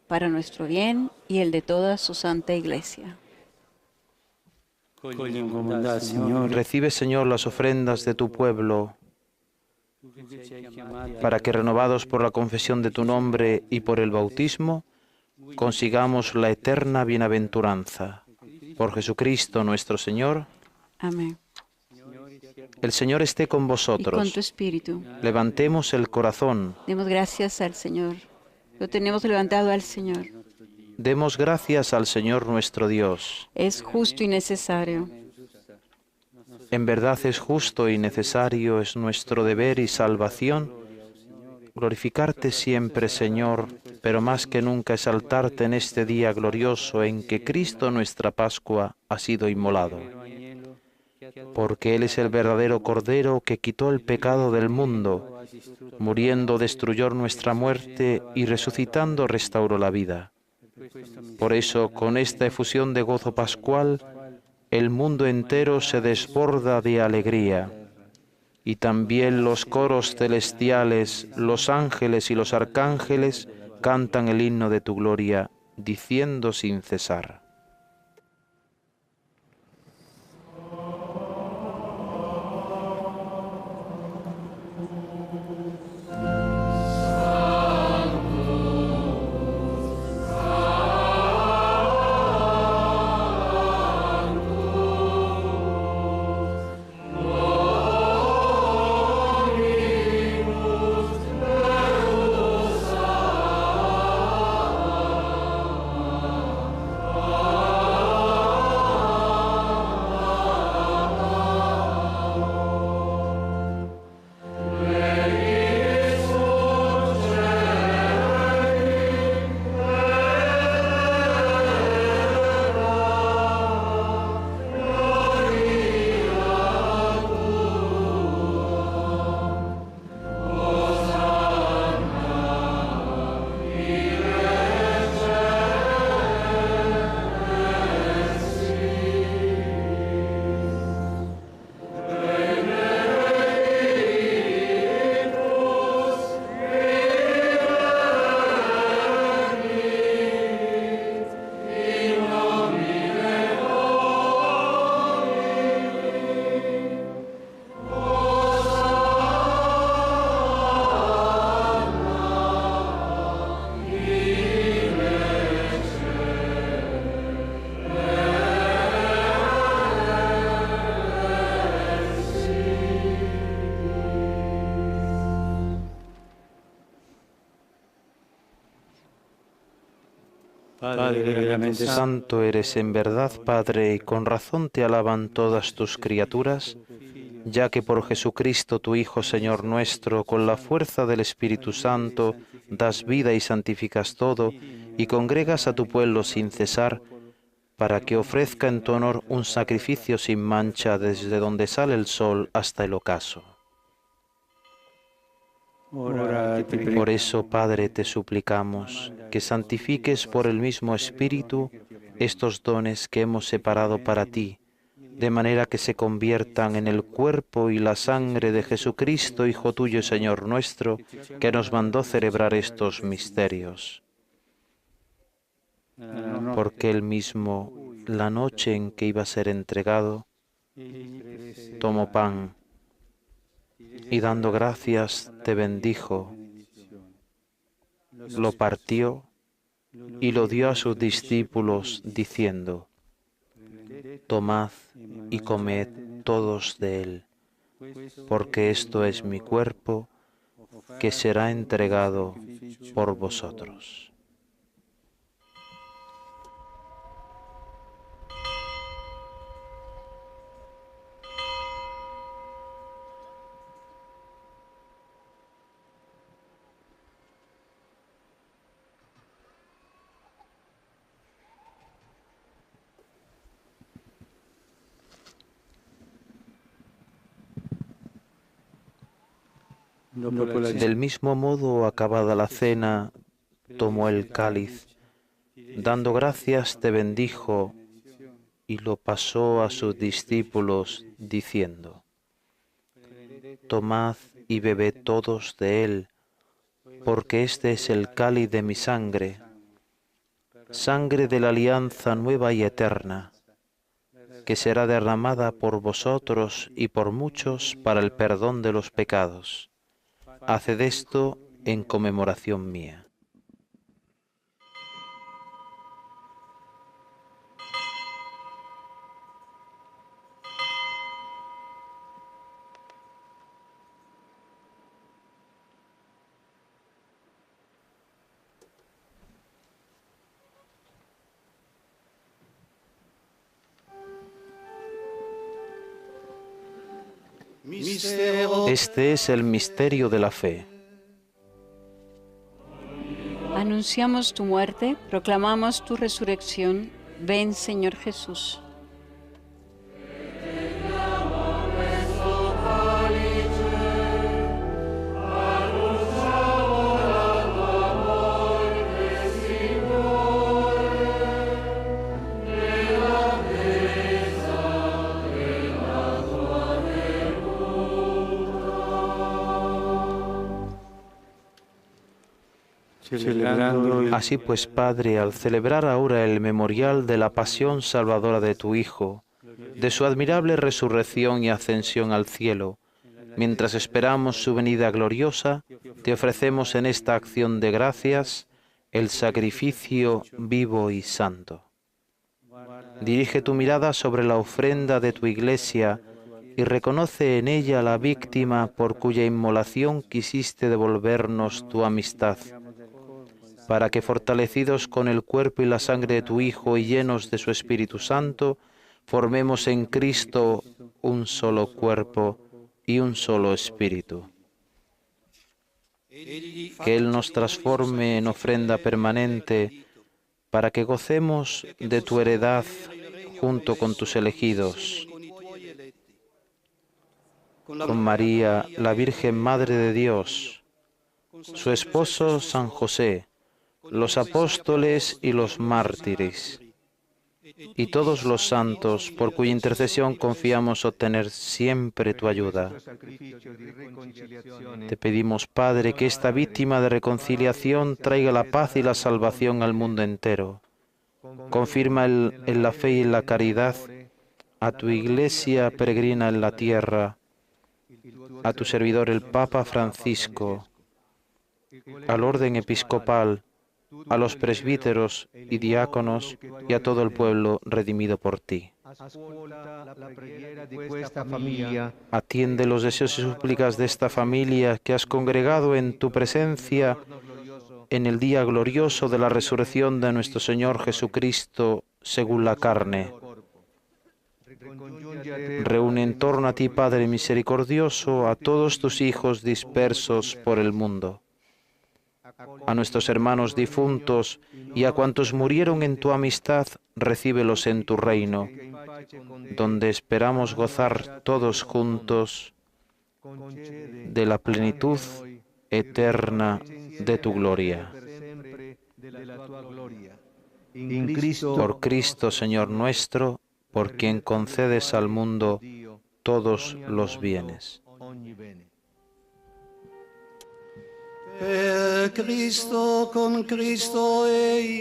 para nuestro bien y el de toda su santa Iglesia. Recibe, Señor, las ofrendas de tu pueblo, para que, renovados por la confesión de tu nombre y por el bautismo, consigamos la eterna bienaventuranza. Por Jesucristo nuestro Señor. Amén. El Señor esté con Y vosotros. con tu espíritu. Levantemos el corazón. Demos gracias al Señor. Lo tenemos levantado al Señor. Demos gracias al Señor nuestro Dios. Es justo y necesario. En verdad es justo y necesario, es nuestro deber y salvación glorificarte siempre, Señor, pero más que nunca exaltarte en este día glorioso en que Cristo nuestra Pascua ha sido inmolado. Porque Él es el verdadero Cordero que quitó el pecado del mundo, muriendo destruyó nuestra muerte y resucitando restauró la vida. Por eso, con esta efusión de gozo pascual, el mundo entero se desborda de alegría. Y también los coros celestiales, los ángeles y los arcángeles cantan el himno de tu gloria, diciendo sin cesar. Padre, verdaderamente Santo eres en verdad, Padre, y con razón te alaban todas tus criaturas, ya que por Jesucristo, tu Hijo, Señor nuestro, con la fuerza del Espíritu Santo, das vida y santificas todo, y congregas a tu pueblo sin cesar, para que ofrezca en tu honor un sacrificio sin mancha desde donde sale el sol hasta el ocaso. Por eso, Padre, te suplicamos que santifiques por el mismo Espíritu estos dones que hemos separado para ti, de manera que se conviertan en el cuerpo y la sangre de Jesucristo, Hijo tuyo y Señor nuestro, que nos mandó celebrar estos misterios. Porque él mismo, la noche en que iba a ser entregado, tomó pan y dando gracias te bendijo, lo partió y lo dio a sus discípulos diciendo: tomad y comed todos de él, porque esto es mi cuerpo que será entregado por vosotros. Del mismo modo, acabada la cena, tomó el cáliz, dando gracias te bendijo y lo pasó a sus discípulos diciendo: tomad y bebed todos de él, porque este es el cáliz de mi sangre, sangre de la alianza nueva y eterna, que será derramada por vosotros y por muchos para el perdón de los pecados. Haced esto en conmemoración mía. Este es el misterio de la fe. Anunciamos tu muerte, proclamamos tu resurrección. Ven, Señor Jesús. Así pues, Padre, al celebrar ahora el memorial de la pasión salvadora de tu Hijo, de su admirable resurrección y ascensión al cielo, mientras esperamos su venida gloriosa, te ofrecemos en esta acción de gracias el sacrificio vivo y santo. Dirige tu mirada sobre la ofrenda de tu Iglesia y reconoce en ella la víctima por cuya inmolación quisiste devolvernos tu amistad, para que, fortalecidos con el cuerpo y la sangre de tu Hijo y llenos de su Espíritu Santo, formemos en Cristo un solo cuerpo y un solo espíritu. Que Él nos transforme en ofrenda permanente para que gocemos de tu heredad junto con tus elegidos. Con María, la Virgen Madre de Dios, su esposo San José, los apóstoles y los mártires, y todos los santos, por cuya intercesión confiamos obtener siempre tu ayuda. Te pedimos, Padre, que esta víctima de reconciliación traiga la paz y la salvación al mundo entero. Confirma en la fe y en la caridad a tu Iglesia peregrina en la tierra, a tu servidor el Papa Francisco, al orden episcopal, a los presbíteros y diáconos y a todo el pueblo redimido por ti. Atiende los deseos y súplicas de esta familia que has congregado en tu presencia en el día glorioso de la resurrección de nuestro Señor Jesucristo según la carne. Reúne en torno a ti, Padre misericordioso, a todos tus hijos dispersos por el mundo, a nuestros hermanos difuntos y a cuantos murieron en tu amistad, recíbelos en tu reino, donde esperamos gozar todos juntos de la plenitud eterna de tu gloria. Por Cristo, Señor nuestro, por quien concedes al mundo todos los bienes.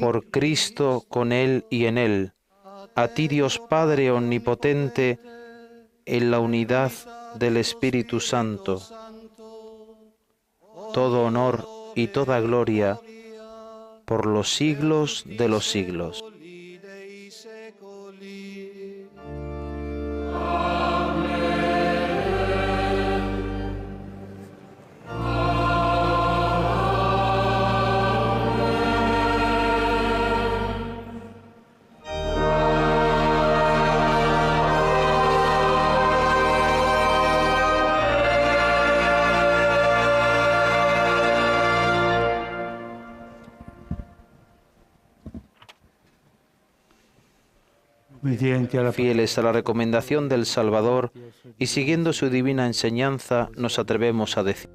Por Cristo, con Él y en Él, a ti Dios Padre omnipotente, en la unidad del Espíritu Santo, todo honor y toda gloria por los siglos de los siglos. Fieles a la recomendación del Salvador y siguiendo su divina enseñanza, nos atrevemos a decir: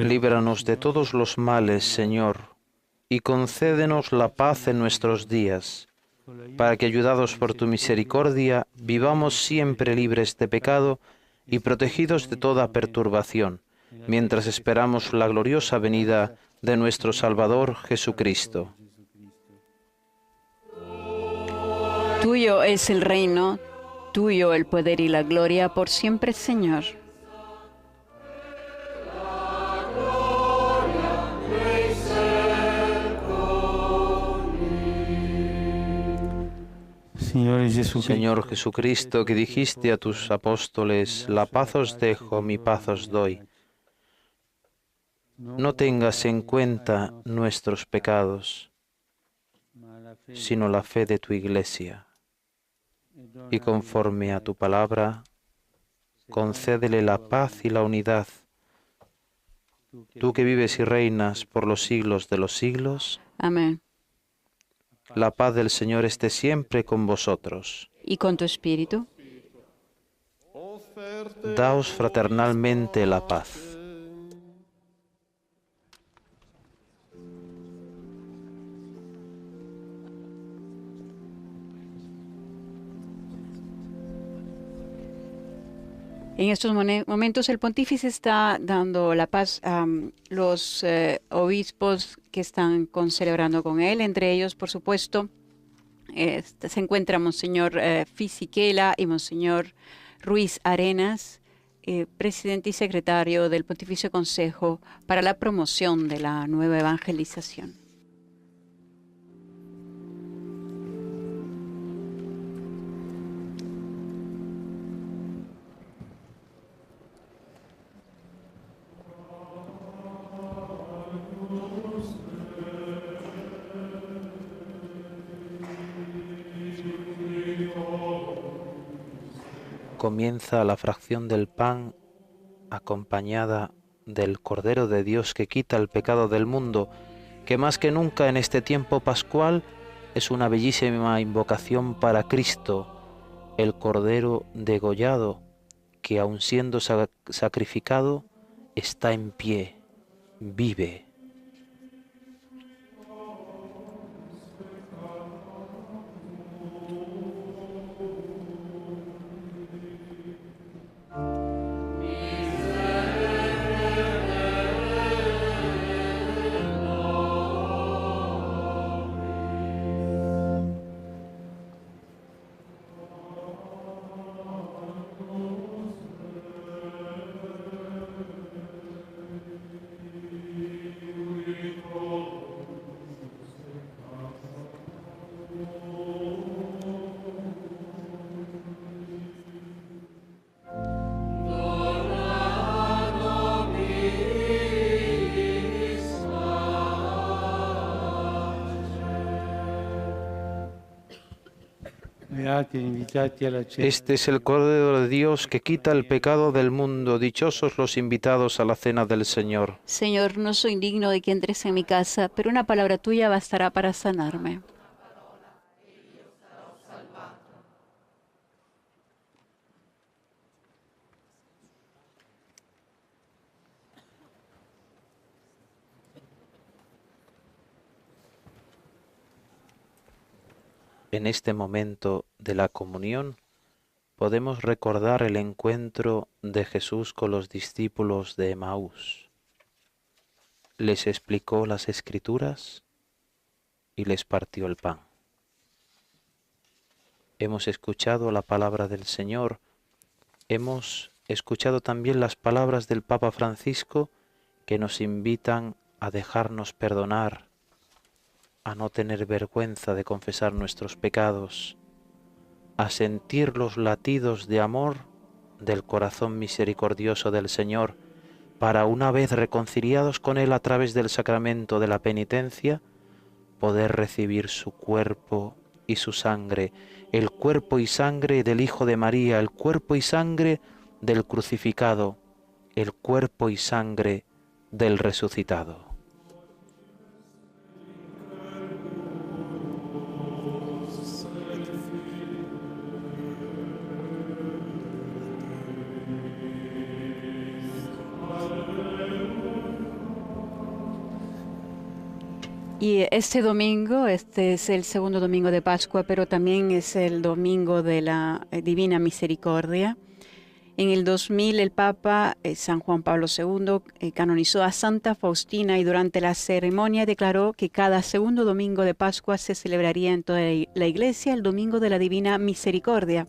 líbranos de todos los males, Señor, y concédenos la paz en nuestros días, para que, ayudados por tu misericordia, vivamos siempre libres de pecado y protegidos de toda perturbación, mientras esperamos la gloriosa venida de nuestro Salvador Jesucristo. Tuyo es el reino, tuyo el poder y la gloria por siempre, Señor. Señor Jesucristo, que dijiste a tus apóstoles: la paz os dejo, mi paz os doy. No tengas en cuenta nuestros pecados, sino la fe de tu Iglesia. Y conforme a tu palabra, concédele la paz y la unidad. Tú que vives y reinas por los siglos de los siglos. Amén. La paz del Señor esté siempre con vosotros. ¿Y con tu espíritu? Daos fraternalmente la paz. En estos momentos el pontífice está dando la paz a los obispos que están celebrando con él. Entre ellos, por supuesto, se encuentra Monseñor Fisichella y Monseñor Ruiz Arenas, presidente y secretario del Pontificio Consejo para la Promoción de la Nueva Evangelización. Comienza la fracción del pan acompañada del Cordero de Dios que quita el pecado del mundo, que más que nunca en este tiempo pascual es una bellísima invocación para Cristo, el Cordero degollado, que aun siendo sacrificado, está en pie, vive. Este es el Cordero de Dios que quita el pecado del mundo. Dichosos los invitados a la cena del Señor. Señor, no soy digno de que entres en mi casa, pero una palabra tuya bastará para sanarme. En este momento de la comunión podemos recordar el encuentro de Jesús con los discípulos de Emaús. Les explicó las Escrituras y les partió el pan. Hemos escuchado la palabra del Señor, hemos escuchado también las palabras del Papa Francisco que nos invitan a dejarnos perdonar, a no tener vergüenza de confesar nuestros pecados, a sentir los latidos de amor del corazón misericordioso del Señor, para una vez reconciliados con Él a través del sacramento de la penitencia, poder recibir su cuerpo y su sangre, el cuerpo y sangre del Hijo de María, el cuerpo y sangre del crucificado, el cuerpo y sangre del resucitado. Y este domingo, este es el segundo domingo de Pascua, pero también es el domingo de la Divina Misericordia. En el 2000 el Papa San Juan Pablo II canonizó a Santa Faustina y durante la ceremonia declaró que cada segundo domingo de Pascua se celebraría en toda la Iglesia el domingo de la Divina Misericordia.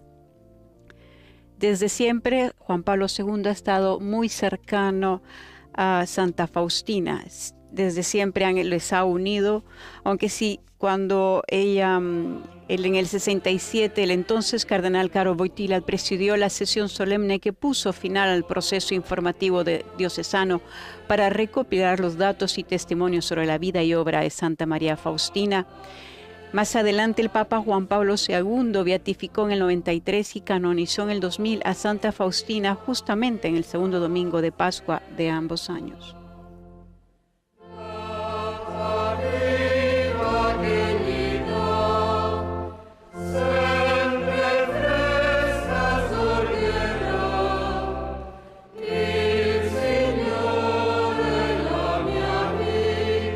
Desde siempre Juan Pablo II ha estado muy cercano a Santa Faustina. Desde siempre les ha unido, aunque sí, cuando él en el 67, el entonces cardenal Karol Wojtyła presidió la sesión solemne que puso final al proceso informativo diocesano para recopilar los datos y testimonios sobre la vida y obra de Santa María Faustina. Más adelante el Papa Juan Pablo II beatificó en el 93 y canonizó en el 2000 a Santa Faustina justamente en el segundo domingo de Pascua de ambos años.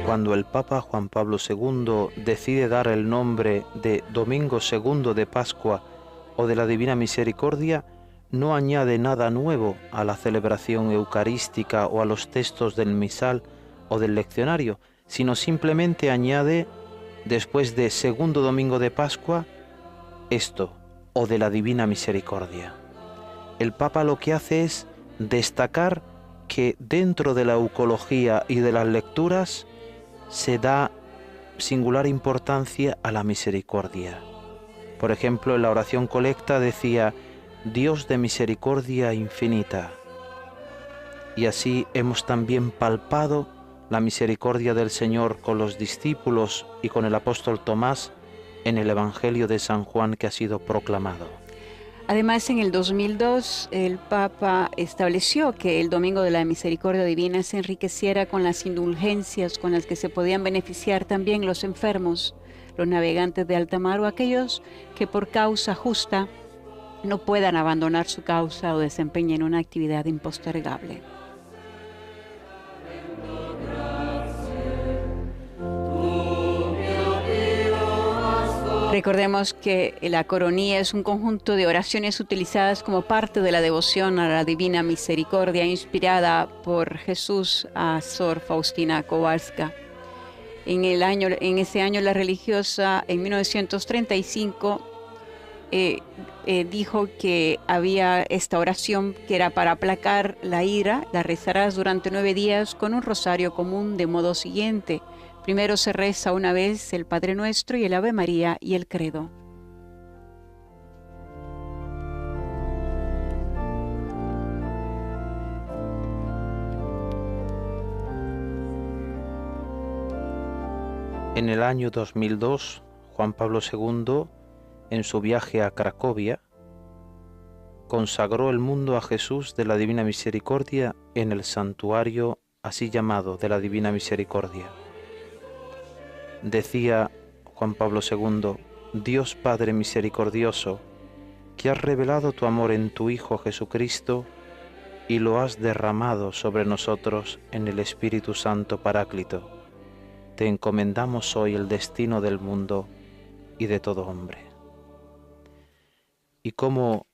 Cuando el Papa Juan Pablo II decide dar el nombre de Domingo Segundo de Pascua o de la Divina Misericordia, no añade nada nuevo a la celebración eucarística o a los textos del misal o del leccionario, sino simplemente añade, después de Segundo Domingo de Pascua, esto, o de la Divina Misericordia. El Papa lo que hace es destacar que dentro de la eucología y de las lecturas se da singular importancia a la misericordia. Por ejemplo, en la oración colecta decía, Dios de misericordia infinita. Y así hemos también palpado la misericordia del Señor con los discípulos y con el apóstol Tomás en el Evangelio de San Juan que ha sido proclamado. Además, en el 2002, el Papa estableció que el Domingo de la Misericordia Divina se enriqueciera con las indulgencias con las que se podían beneficiar también los enfermos, los navegantes de alta mar o aquellos que por causa justa no puedan abandonar su causa o desempeñen una actividad impostergable. Recordemos que la coronilla es un conjunto de oraciones utilizadas como parte de la devoción a la Divina Misericordia inspirada por Jesús a Sor Faustina Kowalska. En ese año la religiosa, en 1935, dijo que había esta oración que era para aplacar la ira. La rezarás durante 9 días con un rosario común de modo siguiente. Primero se reza una vez el Padre Nuestro y el Ave María y el Credo. En el año 2002, Juan Pablo II, en su viaje a Cracovia, consagró el mundo a Jesús de la Divina Misericordia en el santuario así llamado de la Divina Misericordia. Decía Juan Pablo II: Dios Padre misericordioso, que has revelado tu amor en tu Hijo Jesucristo y lo has derramado sobre nosotros en el Espíritu Santo Paráclito, te encomendamos hoy el destino del mundo y de todo hombre. ¿Y cómo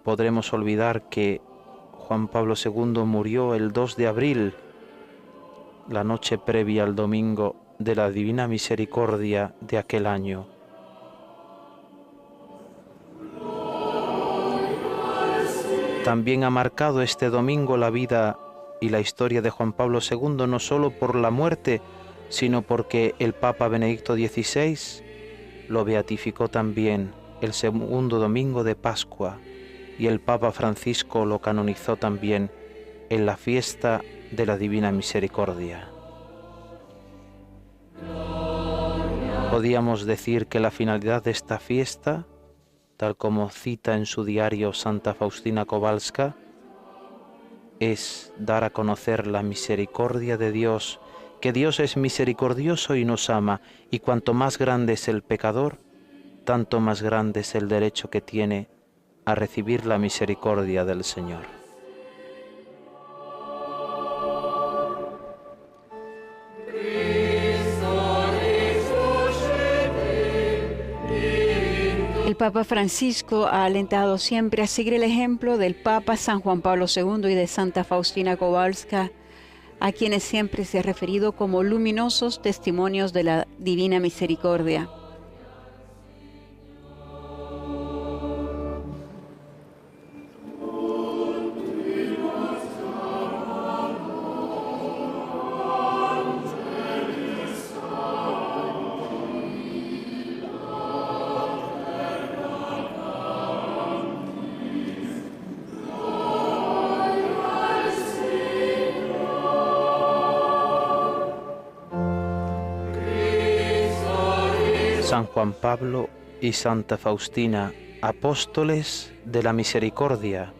podremos olvidar que Juan Pablo II murió el 2 de abril, la noche previa al domingo de la Divina Misericordia de aquel año? También ha marcado este domingo la vida y la historia de Juan Pablo II, no solo por la muerte, sino porque el Papa Benedicto XVI lo beatificó también el segundo domingo de Pascua, y el Papa Francisco lo canonizó también en la fiesta de la Divina Misericordia. Podíamos decir que la finalidad de esta fiesta, tal como cita en su diario Santa Faustina Kowalska, es dar a conocer la misericordia de Dios, que Dios es misericordioso y nos ama, y cuanto más grande es el pecador, tanto más grande es el derecho que tiene a recibir la misericordia del Señor. El Papa Francisco ha alentado siempre a seguir el ejemplo del Papa San Juan Pablo II y de Santa Faustina Kowalska, a quienes siempre se ha referido como luminosos testimonios de la Divina Misericordia. San Juan Pablo y Santa Faustina, apóstoles de la misericordia.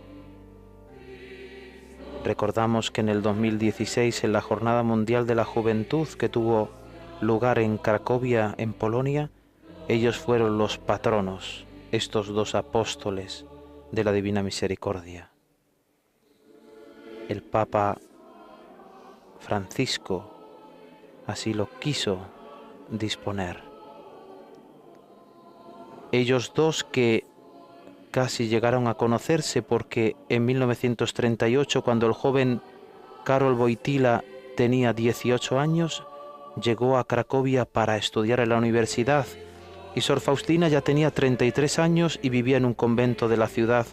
Recordamos que en el 2016, en la Jornada Mundial de la Juventud que tuvo lugar en Cracovia, en Polonia, ellos fueron los patronos, estos dos apóstoles de la Divina Misericordia. El Papa Francisco así lo quiso disponer. Ellos dos que casi llegaron a conocerse porque en 1938, cuando el joven Karol Wojtyła tenía 18 años, llegó a Cracovia para estudiar en la universidad, y Sor Faustina ya tenía 33 años y vivía en un convento de la ciudad,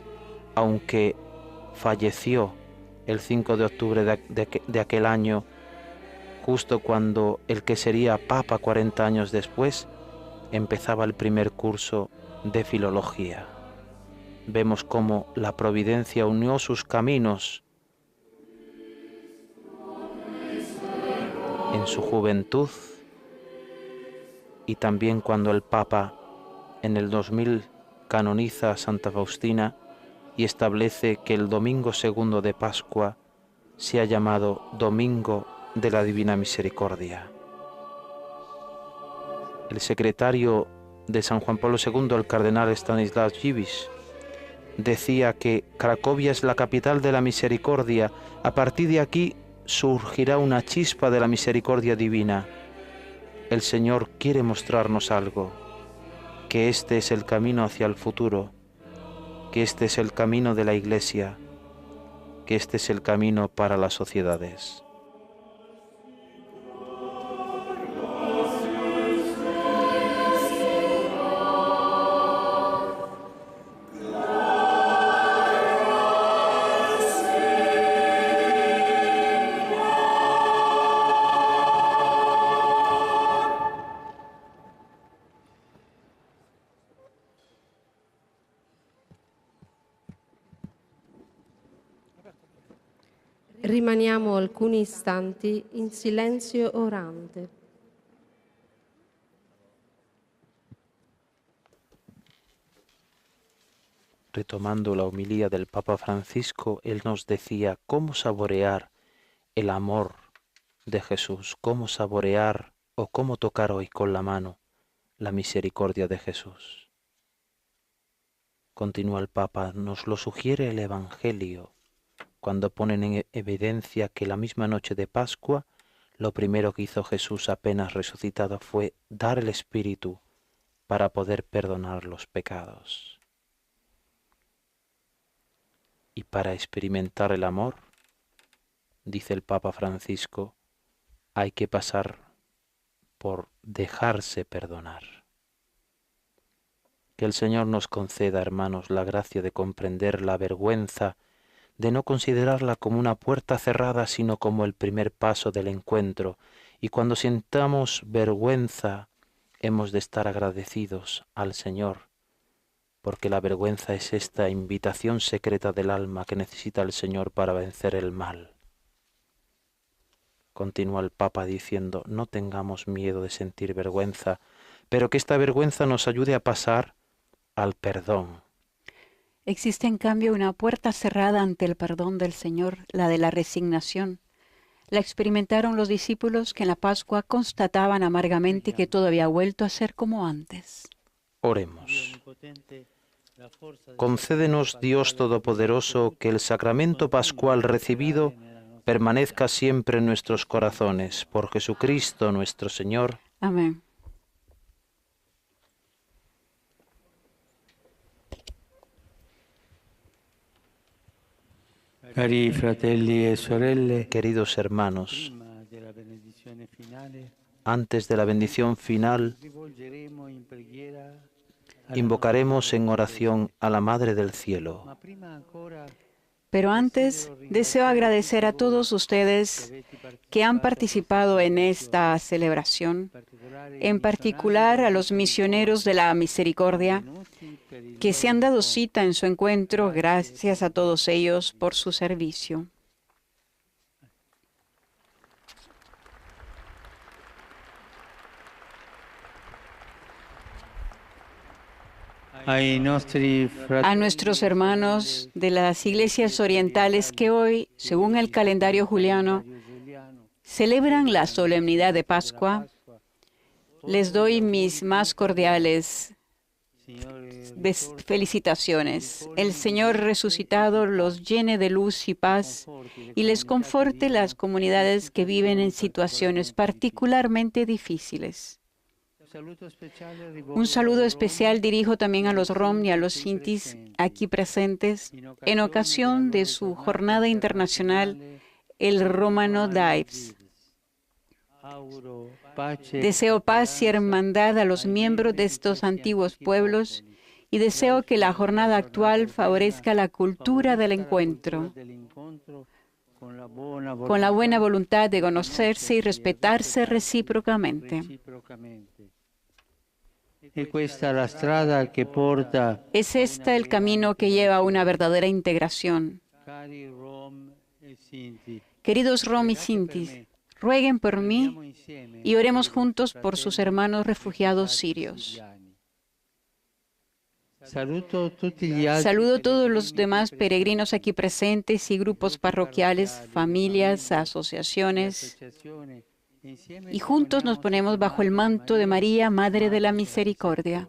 aunque falleció el 5 de octubre de aquel año, justo cuando el que sería Papa 40 años después empezaba el primer curso de filología. Vemos cómo la providencia unió sus caminos en su juventud, y también cuando el Papa en el 2000 canoniza a Santa Faustina y establece que el domingo segundo de Pascua se ha llamado Domingo de la Divina Misericordia. el secretario de San Juan Pablo II, el cardenal Stanisław Dziwisz, decía que Cracovia es la capital de la misericordia. A partir de aquí surgirá una chispa de la misericordia divina. El Señor quiere mostrarnos algo, que este es el camino hacia el futuro, que este es el camino de la Iglesia, que este es el camino para las sociedades. Rimaniamo alcuni istanti in silenzio orante. Retomando la homilía del Papa Francisco, él nos decía cómo saborear el amor de Jesús, cómo saborear o cómo tocar hoy con la mano la misericordia de Jesús. Continúa el Papa, nos lo sugiere el Evangelio, cuando ponen en evidencia que la misma noche de Pascua, lo primero que hizo Jesús apenas resucitado fue dar el Espíritu para poder perdonar los pecados. Y para experimentar el amor, dice el Papa Francisco, hay que pasar por dejarse perdonar. Que el Señor nos conceda, hermanos, la gracia de comprender la vergüenza, de no considerarla como una puerta cerrada, sino como el primer paso del encuentro. Y cuando sintamos vergüenza, hemos de estar agradecidos al Señor, porque la vergüenza es esta invitación secreta del alma que necesita el Señor para vencer el mal. Continúa el Papa diciendo, no tengamos miedo de sentir vergüenza, pero que esta vergüenza nos ayude a pasar al perdón. Existe en cambio una puerta cerrada ante el perdón del Señor, la de la resignación. La experimentaron los discípulos que en la Pascua constataban amargamente que todo había vuelto a ser como antes. Oremos. Concédenos, Dios Todopoderoso, que el sacramento pascual recibido permanezca siempre en nuestros corazones. Por Jesucristo nuestro Señor. Amén. Cari fratelli e sorelle, Queridos hermanos, prima della benedizione finale, antes de la bendición final, rivolgeremo in preghiera invocaremos en oración a la Madre del Cielo. ma prima ancora Pero antes, deseo agradecer a todos ustedes que han participado en esta celebración, en particular a los misioneros de la misericordia, que se han dado cita en su encuentro. Gracias a todos ellos por su servicio. A nuestros hermanos de las iglesias orientales que hoy, según el calendario juliano, celebran la solemnidad de Pascua, les doy mis más cordiales felicitaciones. El Señor resucitado los llene de luz y paz y les conforte las comunidades que viven en situaciones particularmente difíciles. Un saludo especial dirijo también a los rom y a los sintis aquí presentes en ocasión de su jornada internacional, el Romano Dives. Deseo paz y hermandad a los miembros de estos antiguos pueblos y deseo que la jornada actual favorezca la cultura del encuentro, con la buena voluntad de conocerse y respetarse recíprocamente. Es este el camino que lleva a una verdadera integración. Queridos rom y sintis, rueguen por mí y oremos juntos por sus hermanos refugiados sirios. Saludo a todos los demás peregrinos aquí presentes y grupos parroquiales, familias, asociaciones y juntos nos ponemos bajo el manto de María, Madre de la Misericordia.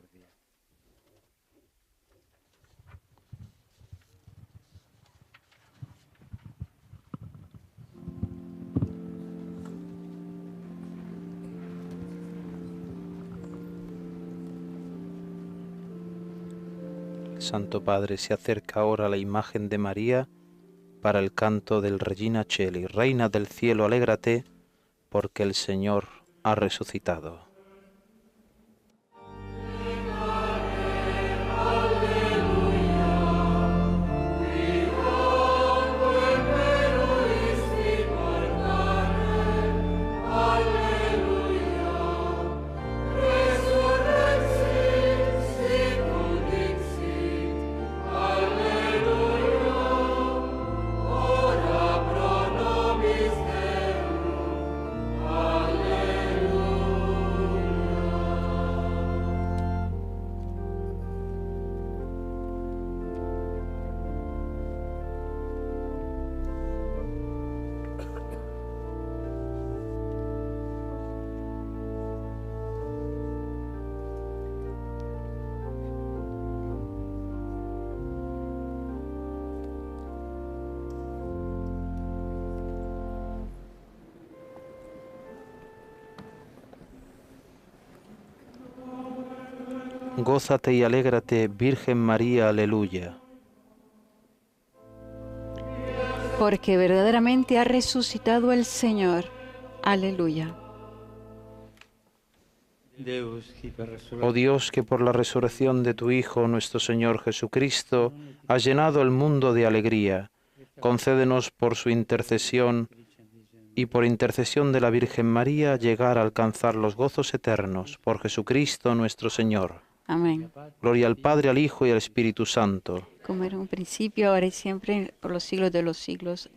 Santo Padre, se acerca ahora la imagen de María para el canto del Regina Coeli. Reina del cielo, alégrate, porque el Señor ha resucitado. Gózate y alégrate, Virgen María, aleluya. Porque verdaderamente ha resucitado el Señor. Aleluya. Oh Dios, que por la resurrección de tu Hijo, nuestro Señor Jesucristo, has llenado el mundo de alegría, concédenos por su intercesión y por intercesión de la Virgen María llegar a alcanzar los gozos eternos. Por Jesucristo nuestro Señor. Amén. Gloria al Padre, al Hijo y al Espíritu Santo. Como era en un principio, ahora y siempre, por los siglos de los siglos.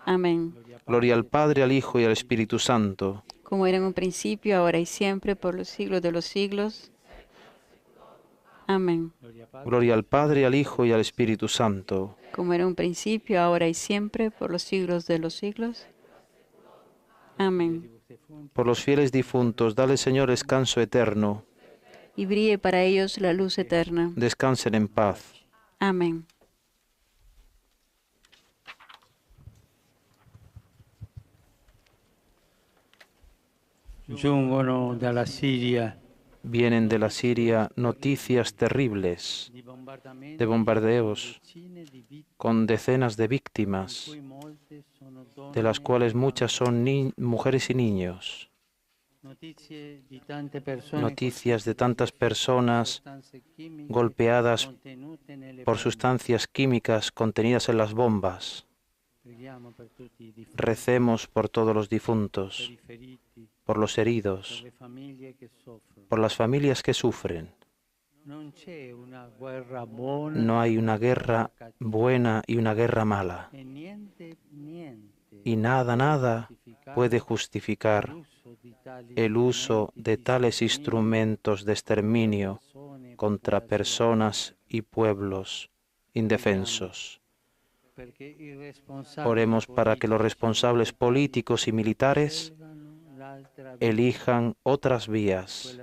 Amén. Gloria al Padre, al Hijo y al Espíritu Santo. Como era en un principio, ahora y siempre, por los siglos de los siglos. Amén. Gloria al Padre, al Hijo y al Espíritu Santo. Como era en un principio, ahora y siempre, por los siglos de los siglos. Amén. Por los fieles difuntos, dale, Señor, descanso eterno. Y brille para ellos la luz eterna. Descansen en paz. Amén. Giungono dalla Siria Vienen de la Siria noticias terribles de bombardeos con decenas de víctimas, de las cuales muchas son mujeres y niños. Noticias de tantas personas golpeadas por sustancias químicas contenidas en las bombas. Recemos por todos los difuntos, por los heridos, por las familias que sufren. No hay una guerra buena y una guerra mala. Y nada puede justificar el uso de tales instrumentos de exterminio contra personas y pueblos indefensos. Oremos para que los responsables políticos y militares elijan otras vías,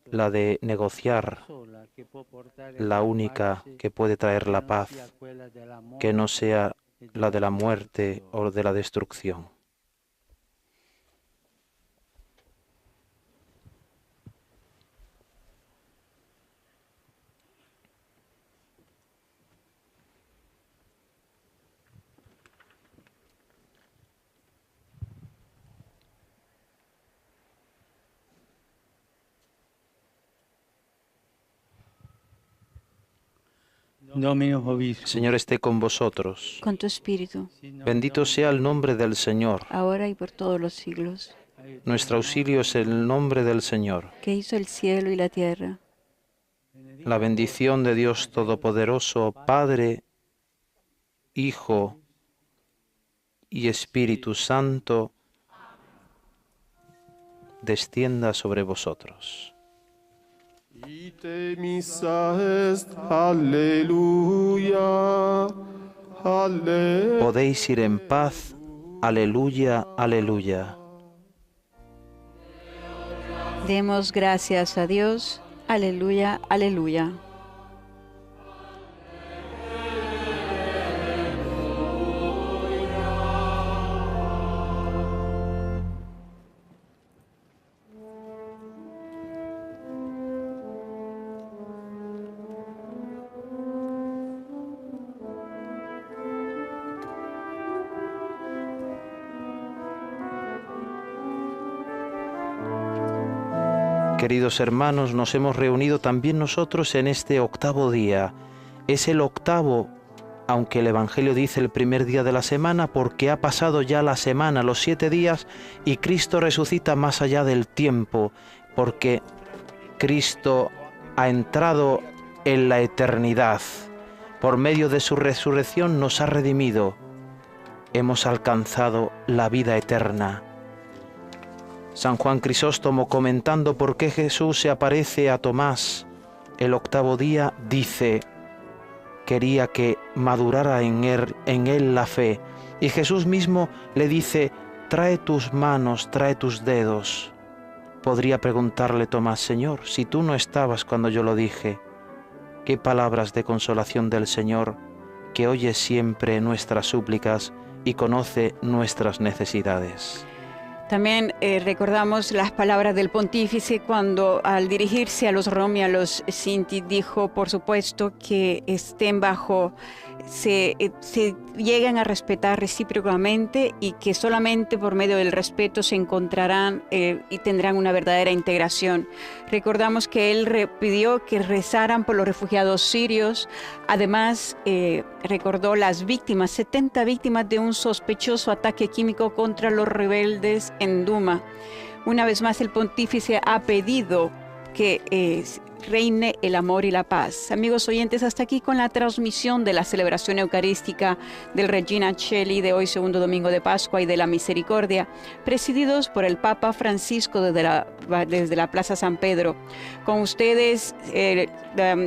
la de negociar, la única que puede traer la paz, que no sea la de la muerte o de la destrucción. Dominus vobiscum. Señor esté con vosotros. Con tu espíritu, Bendito sea el nombre del Señor. ahora y por todos los siglos. Nuestro auxilio es el nombre del Señor. Que hizo el cielo y la tierra. La bendición de Dios Todopoderoso, Padre, Hijo y Espíritu Santo, descienda sobre vosotros. Ite missa est, aleluya, aleluya. Podéis ir en paz. Aleluya, aleluya. Demos gracias a Dios. Aleluya, aleluya. Queridos hermanos, nos hemos reunido también nosotros en este octavo día. Es el octavo, aunque el Evangelio dice el primer día de la semana, porque ha pasado ya la semana, los 7 días, y Cristo resucita más allá del tiempo, porque Cristo ha entrado en la eternidad. Por medio de su resurrección nos ha redimido. Hemos alcanzado la vida eterna. San Juan Crisóstomo, comentando por qué Jesús se aparece a Tomás el octavo día, dice: quería que madurara en él la fe. Y Jesús mismo le dice: trae tus manos, trae tus dedos. Podría preguntarle Tomás: Señor, si tú no estabas cuando yo lo dije. Qué palabras de consolación del Señor, que oye siempre nuestras súplicas y conoce nuestras necesidades. También recordamos las palabras del pontífice cuando al dirigirse a los Rom y a los Sinti dijo, por supuesto, que estén bajo, se lleguen a respetar recíprocamente y que solamente por medio del respeto se encontrarán y tendrán una verdadera integración. Recordamos que él pidió que rezaran por los refugiados sirios. Además, recordó las víctimas, 70 víctimas de un sospechoso ataque químico contra los rebeldes en Duma. Una vez más, el pontífice ha pedido que reine el amor y la paz. Amigos oyentes, hasta aquí con la transmisión de la celebración eucarística del Regina Coeli de hoy, segundo domingo de Pascua, y de la Misericordia, presididos por el Papa Francisco desde la Plaza San Pedro. Con ustedes,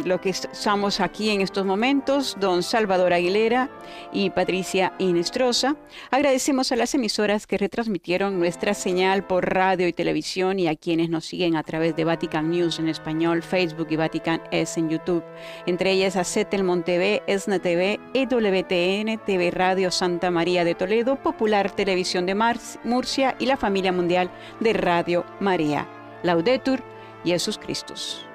lo que estamos aquí en estos momentos, don Salvador Aguilera y Patricia Inestrosa. Agradecemos a las emisoras que retransmitieron nuestra señal por radio y televisión y a quienes nos siguen a través de Vatican News en español, Facebook y Vatican S en YouTube, entre ellas a Setelmont TV, ESNA TV, EWTN, TV Radio Santa María de Toledo, Popular Televisión de Murcia y la familia mundial de Radio María. Laudetur Jesus Christus.